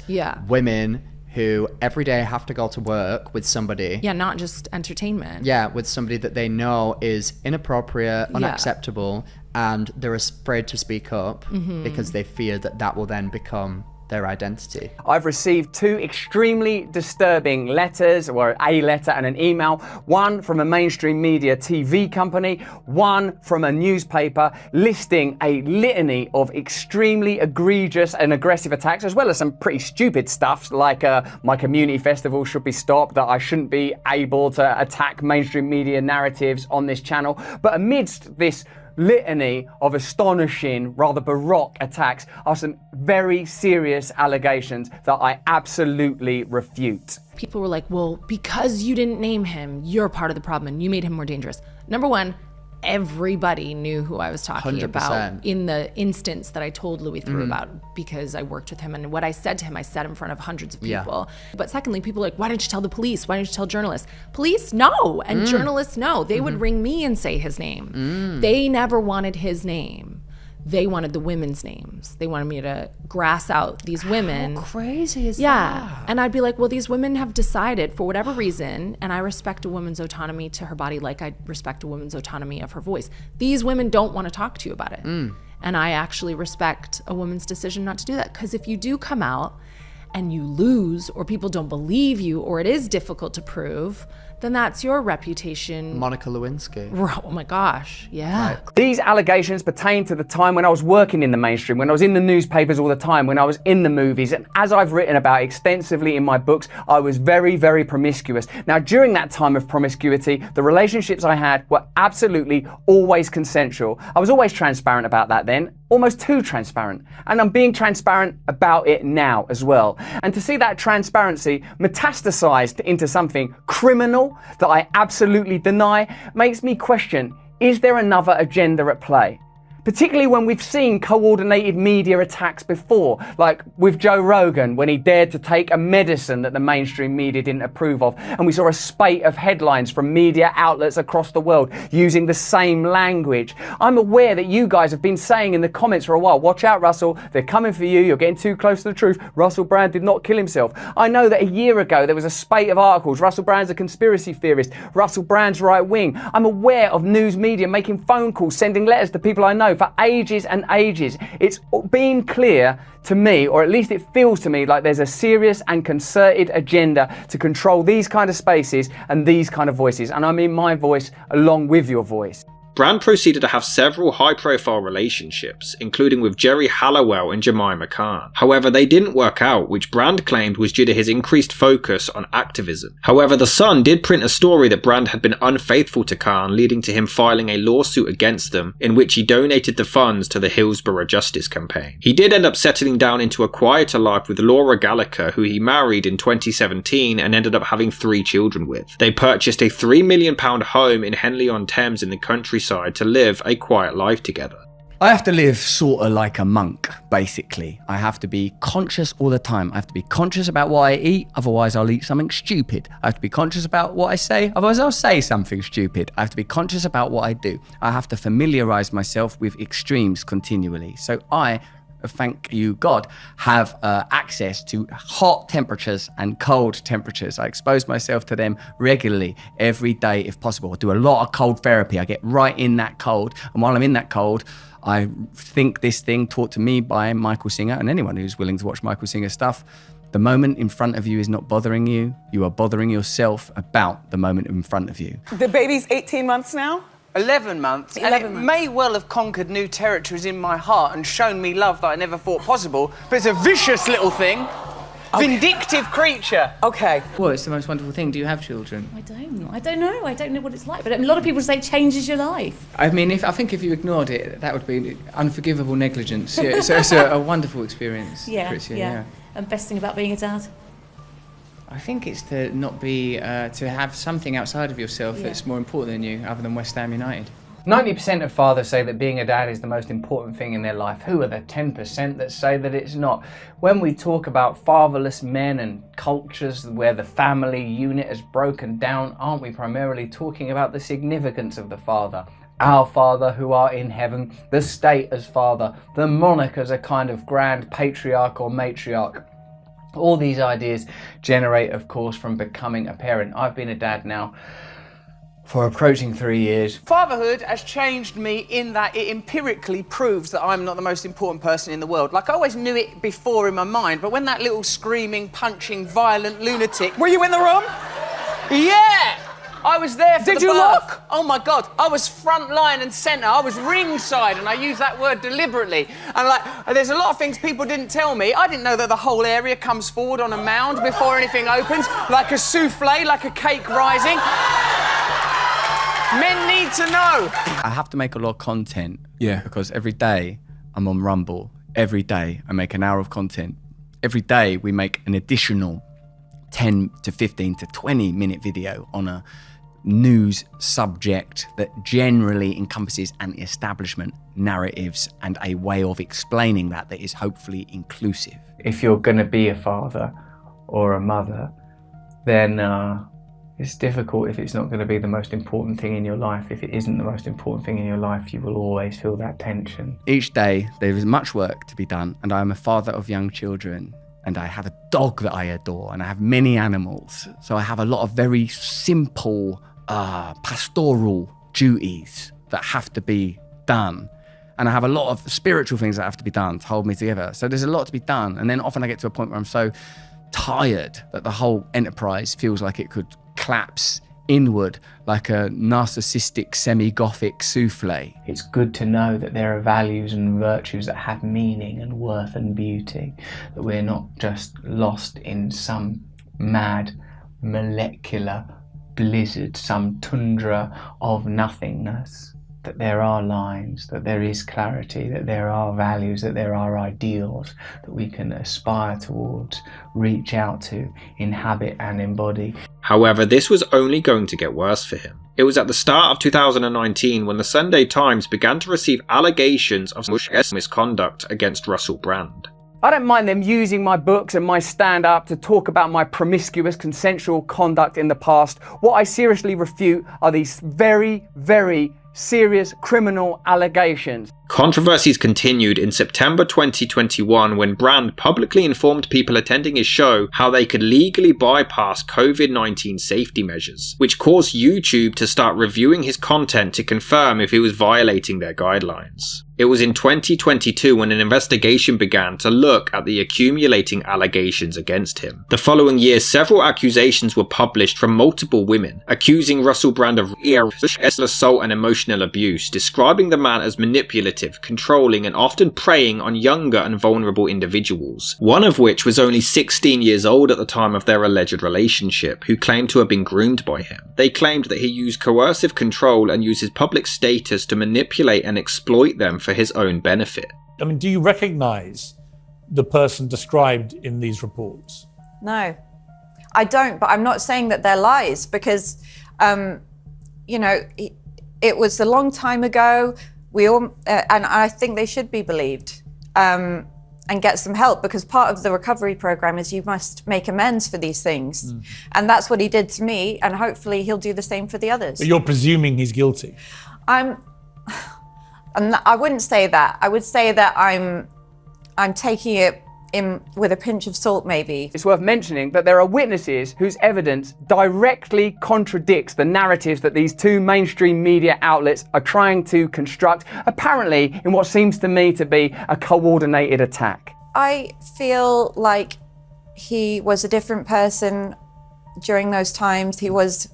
women who every day have to go to work with somebody. Yeah, not just entertainment. Yeah, with somebody that they know is inappropriate, unacceptable, and they're afraid to speak up because they fear that that will then become their identity. I've received 2 extremely disturbing letters, or a letter and an email, one from a mainstream media TV company, one from a newspaper, listing a litany of extremely egregious and aggressive attacks, as well as some pretty stupid stuff like my community festival should be stopped, that I shouldn't be able to attack mainstream media narratives on this channel. But amidst this litany of astonishing, rather baroque attacks are some very serious allegations that I absolutely refute. People were like, well, because you didn't name him, you're part of the problem and you made him more dangerous. Number one, everybody knew who I was talking 100%. about in the instance that I told Louis Theroux about, because I worked with him, and what I said to him, I said in front of hundreds of people. But secondly, people were like, why didn't you tell the police? Why didn't you tell journalists? Police know, and journalists know. They would ring me and say his name. They never wanted his name. They wanted the women's names. They wanted me to grass out these women. How crazy is that? Yeah. And I'd be like, well, these women have decided for whatever reason, and I respect a woman's autonomy to her body like I respect a woman's autonomy of her voice. These women don't want to talk to you about it. And I actually respect a woman's decision not to do that. Because if you do come out and you lose, or people don't believe you, or it is difficult to prove, then that's your reputation. Monica Lewinsky. Oh my gosh, yeah. These allegations pertain to the time when I was working in the mainstream, when I was in the newspapers all the time, when I was in the movies, and as I've written about extensively in my books, I was very, very promiscuous. Now, during that time of promiscuity, the relationships I had were absolutely always consensual. I was always transparent about that then, almost too transparent. And I'm being transparent about it now as well. And to see that transparency metastasized into something criminal that I absolutely deny makes me question, is there another agenda at play? Particularly when we've seen coordinated media attacks before, like with Joe Rogan when he dared to take a medicine that the mainstream media didn't approve of, and we saw a spate of headlines from media outlets across the world using the same language. I'm aware that you guys have been saying in the comments for a while, watch out Russell, they're coming for you, you're getting too close to the truth, Russell Brand did not kill himself. I know that a year ago there was a spate of articles, Russell Brand's a conspiracy theorist, Russell Brand's right wing. I'm aware of news media making phone calls, sending letters to people I know for ages and ages. It's been clear to me, or at least it feels to me, like there's a serious and concerted agenda to control these kind of spaces and these kind of voices. And I mean my voice along with your voice. Brand proceeded to have several high-profile relationships, including with Jerry Halliwell and Jemima Khan. However, they didn't work out, which Brand claimed was due to his increased focus on activism. However, The Sun did print a story that Brand had been unfaithful to Khan, leading to him filing a lawsuit against them, in which he donated the funds to the Hillsborough Justice Campaign. He did end up settling down into a quieter life with Laura Gallagher, who he married in 2017 and ended up having 3 children with. They purchased a £3 million home in Henley-on-Thames in the countryside to live a quiet life together. I have to live sort of like a monk, basically. I have to be conscious all the time. I have to be conscious about what I eat, otherwise I'll eat something stupid. I have to be conscious about what I say, otherwise I'll say something stupid. I have to be conscious about what I do. I have to familiarize myself with extremes continually. So I, thank you God, have access to hot temperatures and cold temperatures. I expose myself to them regularly, every day if possible. I do a lot of cold therapy. I get right in that cold, and while I'm in that cold, I think this thing taught to me by Michael Singer, and anyone who's willing to watch Michael Singer stuff, The moment in front of you is not bothering you. You are bothering yourself about the moment in front of you. The baby's 18 months now? 11 months. 11 and it months. may well have conquered new territories in my heart and shown me love that I never thought possible, but it's a vicious little thing. Vindictive creature. Okay. Well, it's the most wonderful thing. Do you have children? I don't know. I don't know what it's like. But a lot of people say it changes your life. I mean, I think if you ignored it, that would be unforgivable negligence. Yeah, so it's a wonderful experience, Tricia, yeah. And best thing about being a dad? I think it's to not be, to have something outside of yourself that's more important than you, other than West Ham United. 90% of fathers say that being a dad is the most important thing in their life. Who are the 10% that say that it's not? When we talk about fatherless men and cultures where the family unit has broken down, aren't we primarily talking about the significance of the father? Our Father who art in heaven, the state as father, the monarch as a kind of grand patriarch or matriarch. All these ideas generate, of course, from becoming a parent. I've been a dad now for approaching 3 years. Fatherhood has changed me in that it empirically proves that I'm not the most important person in the world. Like, I always knew it before in my mind, but when that little screaming, punching, violent lunatic... Were you in the room? Yeah! I was there for Did the you birth. look? Oh my God, I was front line and centre. I was ringside, and I use that word deliberately. And there's a lot of things people didn't tell me. I didn't know that the whole area comes forward on a mound before anything opens, like a souffle, like a cake rising. Men need to know. I have to make a lot of content. Yeah. Because every day I'm on Rumble. Every day I make an hour of content. Every day we make an additional 10 to 15 to 20 minute video on a news subject that generally encompasses anti-establishment narratives and a way of explaining that is hopefully inclusive. If you're going to be a father or a mother, then it's difficult if it's not going to be the most important thing in your life. If it isn't the most important thing in your life, you will always feel that tension. Each day there is much work to be done, and I am a father of young children, and I have a dog that I adore, and I have many animals. So I have a lot of very simple pastoral duties that have to be done. And I have a lot of spiritual things that have to be done to hold me together. So there's a lot to be done. And then often I get to a point where I'm so tired that the whole enterprise feels like it could collapse inward like a narcissistic semi-gothic souffle. It's good to know that there are values and virtues that have meaning and worth and beauty, that we're not just lost in some mad molecular blizzard, some tundra of nothingness, that there are lines, that there is clarity, that there are values, that there are ideals that we can aspire towards, reach out to, inhabit and embody. However, this was only going to get worse for him. It was at the start of 2019 when the Sunday Times began to receive allegations of misconduct against Russell Brand. I don't mind them using my books and my stand-up to talk about my promiscuous consensual conduct in the past. What I seriously refute are these very, very serious criminal allegations. Controversies continued in September 2021 when Brand publicly informed people attending his show how they could legally bypass COVID-19 safety measures, which caused YouTube to start reviewing his content to confirm if he was violating their guidelines. It was in 2022 when an investigation began to look at the accumulating allegations against him. The following year, several accusations were published from multiple women, accusing Russell Brand of assault and emotional abuse, describing the man as manipulative, controlling, and often preying on younger and vulnerable individuals, one of which was only 16 years old at the time of their alleged relationship, who claimed to have been groomed by him. They claimed that he used coercive control and used his public status to manipulate and exploit them for his own benefit. I mean, do you recognise the person described in these reports? No, I don't, but I'm not saying that they're lies because, you know, it was a long time ago. We all, and I think they should be believed and get some help, because part of the recovery program is you must make amends for these things. And that's what he did to me, and hopefully he'll do the same for the others. But you're presuming he's guilty? I wouldn't say that. I would say that I'm taking it in with a pinch of salt, maybe. It's worth mentioning that there are witnesses whose evidence directly contradicts the narratives that these two mainstream media outlets are trying to construct, apparently in what seems to me to be a coordinated attack. I feel like he was a different person during those times. He was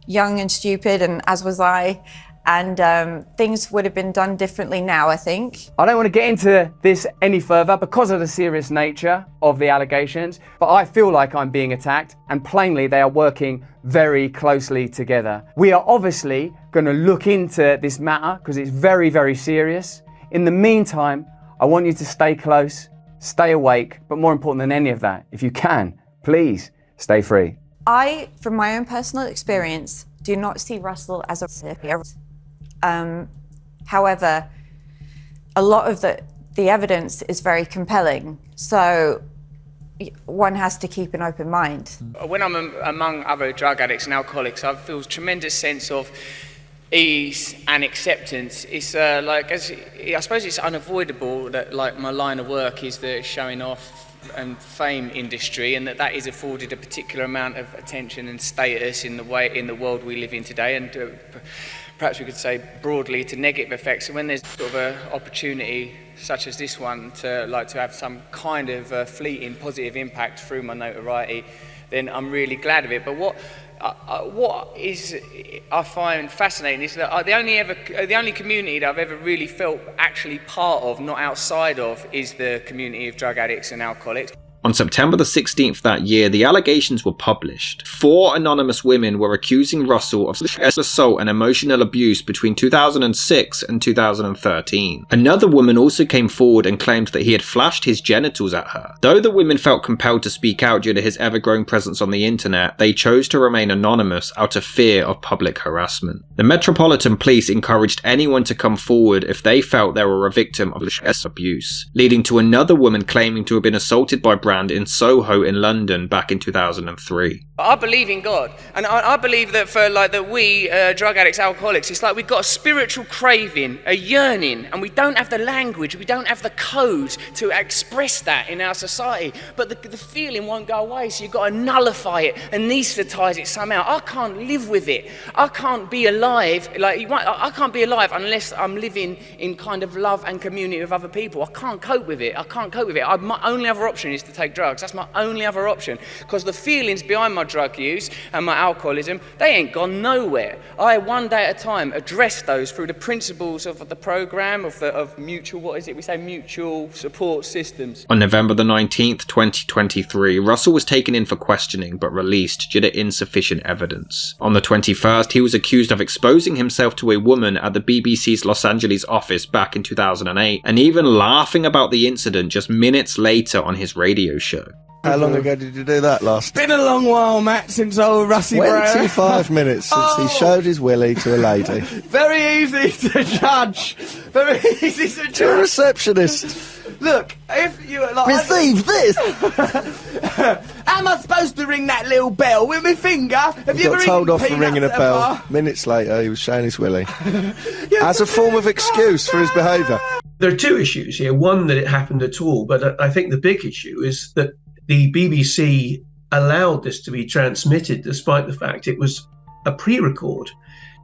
young and stupid, and as was I. And things would have been done differently now, I think. I don't want to get into this any further because of the serious nature of the allegations, but I feel like I'm being attacked, and plainly they are working very closely together. We are obviously going to look into this matter because it's very, very serious. In the meantime, I want you to stay close, stay awake, but more important than any of that, if you can, please stay free. I, from my own personal experience, do not see Russell as a serial. However, a lot of the evidence is very compelling, so one has to keep an open mind. When I'm among other drug addicts and alcoholics, I feel a tremendous sense of ease and acceptance. It's I suppose it's unavoidable that like my line of work is the showing off and fame industry, and that is afforded a particular amount of attention and status in the world we live in today, and perhaps we could say broadly to negative effects. And when there's sort of an opportunity such as this one to have some kind of fleeting positive impact through my notoriety, then I'm really glad of it. But what I find fascinating is that the only community that I've ever really felt actually part of, not outside of, is the community of drug addicts and alcoholics. On September the 16th that year, the allegations were published. 4 anonymous women were accusing Russell of assault and emotional abuse between 2006 and 2013. Another woman also came forward and claimed that he had flashed his genitals at her. Though the women felt compelled to speak out due to his ever-growing presence on the internet, they chose to remain anonymous out of fear of public harassment. The Metropolitan Police encouraged anyone to come forward if they felt they were a victim of abuse, leading to another woman claiming to have been assaulted by in Soho in London back in 2003. I believe in God, and I believe that we drug addicts, alcoholics, it's like we've got a spiritual craving, a yearning, and we don't have the language, we don't have the code to express that in our society. But the feeling won't go away, so you've got to nullify it, anaesthetize it somehow. I can't live with it. I can't be alive. I can't be alive unless I'm living in kind of love and community with other people. I can't cope with it. My only other option is to take drugs. That's my only other option, because the feelings behind my drug use and my alcoholism, they ain't gone nowhere. I, one day at a time, address those through the principles of the program of mutual support systems. On November the 19th, 2023, Russell was taken in for questioning but released due to insufficient evidence. On the 21st, he was accused of exposing himself to a woman at the BBC's Los Angeles office back in 2008, and even laughing about the incident just minutes later on his radio show. How long ago did you do that last? Been a long while, Matt, since old Russie Brown. 25 minutes since he showed his willy to a lady. Very easy to judge. Very easy to judge. You're a receptionist. Look, if you like... Receive this! How am I supposed to ring that little bell? With my finger? Have you got told off for ringing a bell. Minutes later, he was showing his willy. As a form of excuse for his behaviour. There are 2 issues here. One, that it happened at all, but I think the big issue is that the BBC allowed this to be transmitted despite the fact it was a pre-record.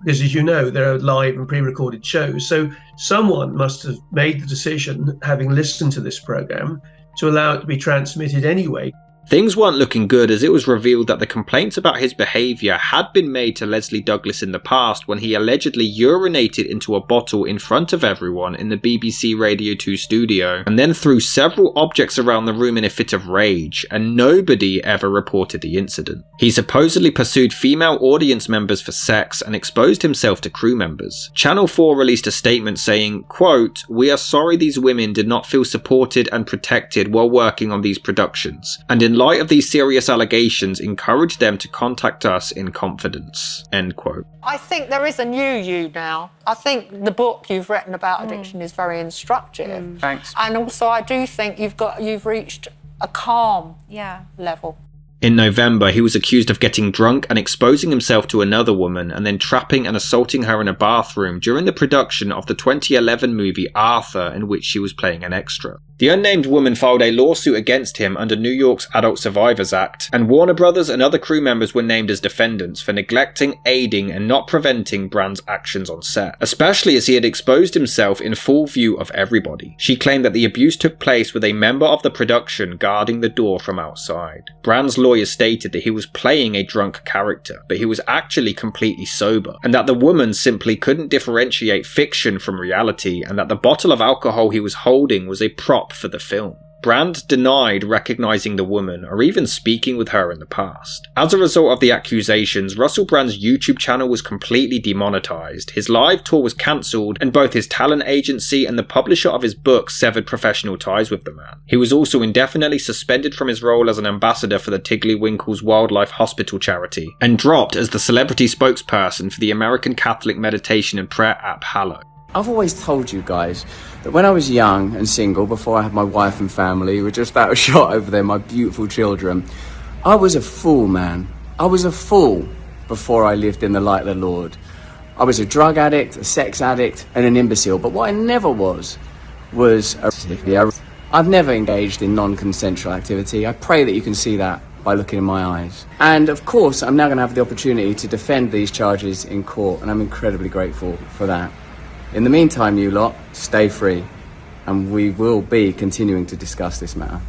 Because as you know, there are live and pre-recorded shows. So someone must have made the decision, having listened to this programme, to allow it to be transmitted anyway. Things weren't looking good, as it was revealed that the complaints about his behaviour had been made to Leslie Douglas in the past when he allegedly urinated into a bottle in front of everyone in the BBC Radio 2 studio, and then threw several objects around the room in a fit of rage, and nobody ever reported the incident. He supposedly pursued female audience members for sex and exposed himself to crew members. Channel 4 released a statement saying, quote, "We are sorry these women did not feel supported and protected while working on these productions, and in light of these serious allegations, encourage them to contact us in confidence." End quote. I think there is a new you now. I think the book you've written about addiction is very instructive. Thanks. And also I do think you've reached a calm level. In November, he was accused of getting drunk and exposing himself to another woman and then trapping and assaulting her in a bathroom during the production of the 2011 movie Arthur, in which she was playing an extra. The unnamed woman filed a lawsuit against him under New York's Adult Survivors Act, and Warner Brothers and other crew members were named as defendants for neglecting, aiding, and not preventing Brand's actions on set, especially as he had exposed himself in full view of everybody. She claimed that the abuse took place with a member of the production guarding the door from outside. Brand's lawyer stated that he was playing a drunk character, but he was actually completely sober, and that the woman simply couldn't differentiate fiction from reality, and that the bottle of alcohol he was holding was a prop for the film. Brand denied recognizing the woman or even speaking with her in the past. As a result of the accusations, Russell Brand's YouTube channel was completely demonetized, his live tour was cancelled, and both his talent agency and the publisher of his book severed professional ties with the man. He was also indefinitely suspended from his role as an ambassador for the Tiddlywinkel's Wildlife Hospital charity, and dropped as the celebrity spokesperson for the American Catholic meditation and prayer app Hallow. I've always told you guys that when I was young and single, before I had my wife and family, we're just out of shot over there, my beautiful children, I was a fool, man. I was a fool before I lived in the light of the Lord. I was a drug addict, a sex addict, and an imbecile. But what I never was a... I've never engaged in non-consensual activity. I pray that you can see that by looking in my eyes. And of course, I'm now going to have the opportunity to defend these charges in court, and I'm incredibly grateful for that. In the meantime, you lot, stay free, and we will be continuing to discuss this matter.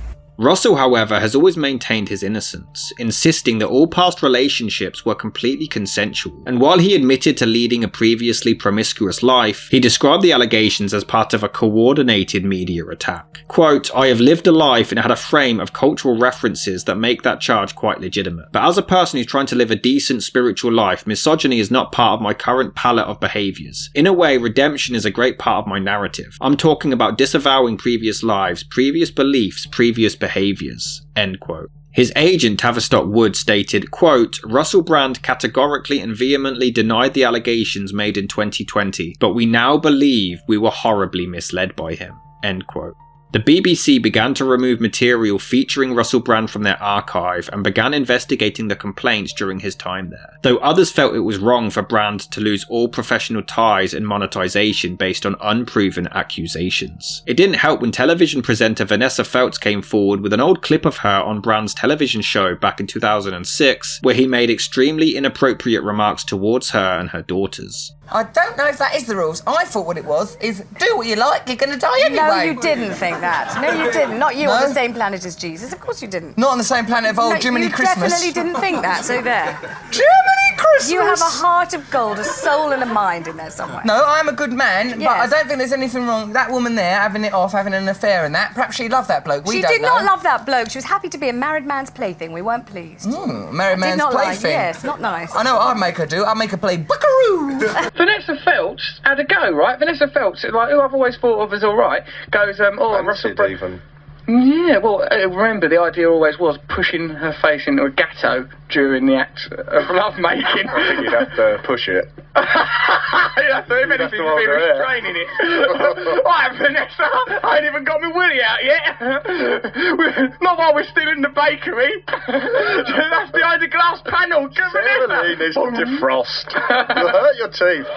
Russell, however, has always maintained his innocence, insisting that all past relationships were completely consensual, and while he admitted to leading a previously promiscuous life, he described the allegations as part of a coordinated media attack. Quote, "I have lived a life and had a frame of cultural references that make that charge quite legitimate. But as a person who's trying to live a decent spiritual life, misogyny is not part of my current palette of behaviours. In a way, redemption is a great part of my narrative. I'm talking about disavowing previous lives, previous beliefs, previous behaviours." End quote. His agent Tavistock Wood stated, quote, "Russell Brand categorically and vehemently denied the allegations made in 2020, but we now believe we were horribly misled by him." End quote. The BBC began to remove material featuring Russell Brand from their archive and began investigating the complaints during his time there, though others felt it was wrong for Brand to lose all professional ties and monetization based on unproven accusations. It didn't help when television presenter Vanessa Feltz came forward with an old clip of her on Brand's television show back in 2006, where he made extremely inappropriate remarks towards her and her daughters. I don't know if that is the rules. I thought what it was is do what you like, you're going to die anyway. No, you didn't think that. No, you didn't. Not you on the same planet as Jesus. Of course you didn't. Not on the same planet of old Jiminy Christmas. You definitely didn't think that, so there. Jiminy Christmas! You have a heart of gold, a soul and a mind in there somewhere. No, I am a good man, but Yes. I don't think there's anything wrong. That woman there, having it off, having an affair and that, perhaps she loved that bloke. We She don't did know. not love that bloke. She was happy to be a married man's plaything. We weren't pleased. Married man's did not plaything. Like, yes, not nice. I know what I'd make her do. I'd make her play buckaroo. Vanessa Feltz had a go, right? Vanessa Feltz, like, who I've always thought of as all right, goes, Russell Brand. Yeah, well, remember, the idea always was pushing her face into a gatto during the act of lovemaking. I think you'd have to push it. You'd have to, if anything, you'd be restraining it. Right, Vanessa, I ain't even got my willy out yet. Not while we're still in the bakery. That's behind the glass panel. Sarah Lee needs to defrost. You'll hurt your teeth.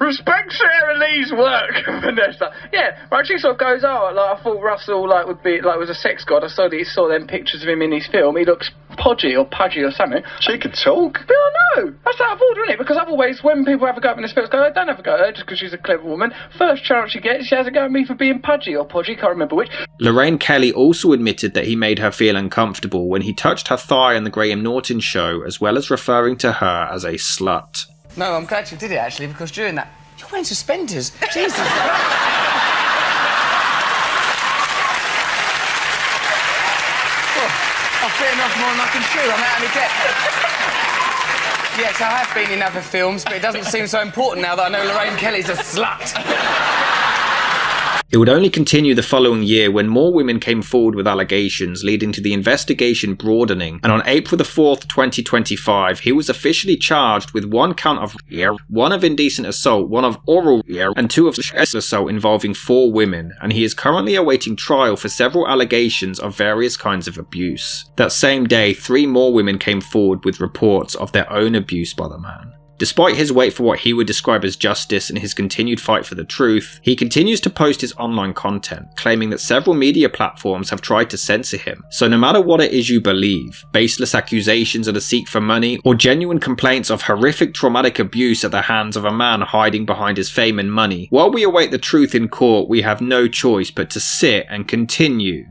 Respect Sarah Lee's work, Vanessa. Yeah, right, she sort of goes, I thought Russell would be was a sex god. I saw them pictures of him in his film. He looks podgy or pudgy or something. She could talk. But I know. That's out of order, isn't it? Because I've always, when people have a go at Vanessa Feltz, don't have a go at her just because she's a clever woman. First chance she gets, she has a go at me for being pudgy or podgy, can't remember which. Lorraine Kelly also admitted that he made her feel uncomfortable when he touched her thigh on the Graham Norton show, as well as referring to her as a slut. No, I'm glad you did it, actually, because during that... You're wearing suspenders. Jesus. I've bitten off more than I can chew. I'm out of my depth. Yes, I have been in other films, but it doesn't seem so important now that I know Lorraine Kelly's a slut. It would only continue the following year when more women came forward with allegations, leading to the investigation broadening, and on April the 4th, 2025, he was officially charged with 1 count of rape, 1 of indecent assault, 1 of oral rape, and 2 of assault involving 4 women, and he is currently awaiting trial for several allegations of various kinds of abuse. That same day, 3 more women came forward with reports of their own abuse by the man. Despite his wait for what he would describe as justice and his continued fight for the truth, he continues to post his online content, claiming that several media platforms have tried to censor him. So no matter what it is you believe, baseless accusations of the seek for money, or genuine complaints of horrific traumatic abuse at the hands of a man hiding behind his fame and money, while we await the truth in court, we have no choice but to sit and continue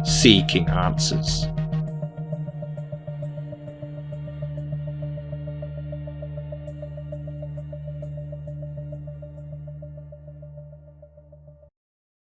seeking answers.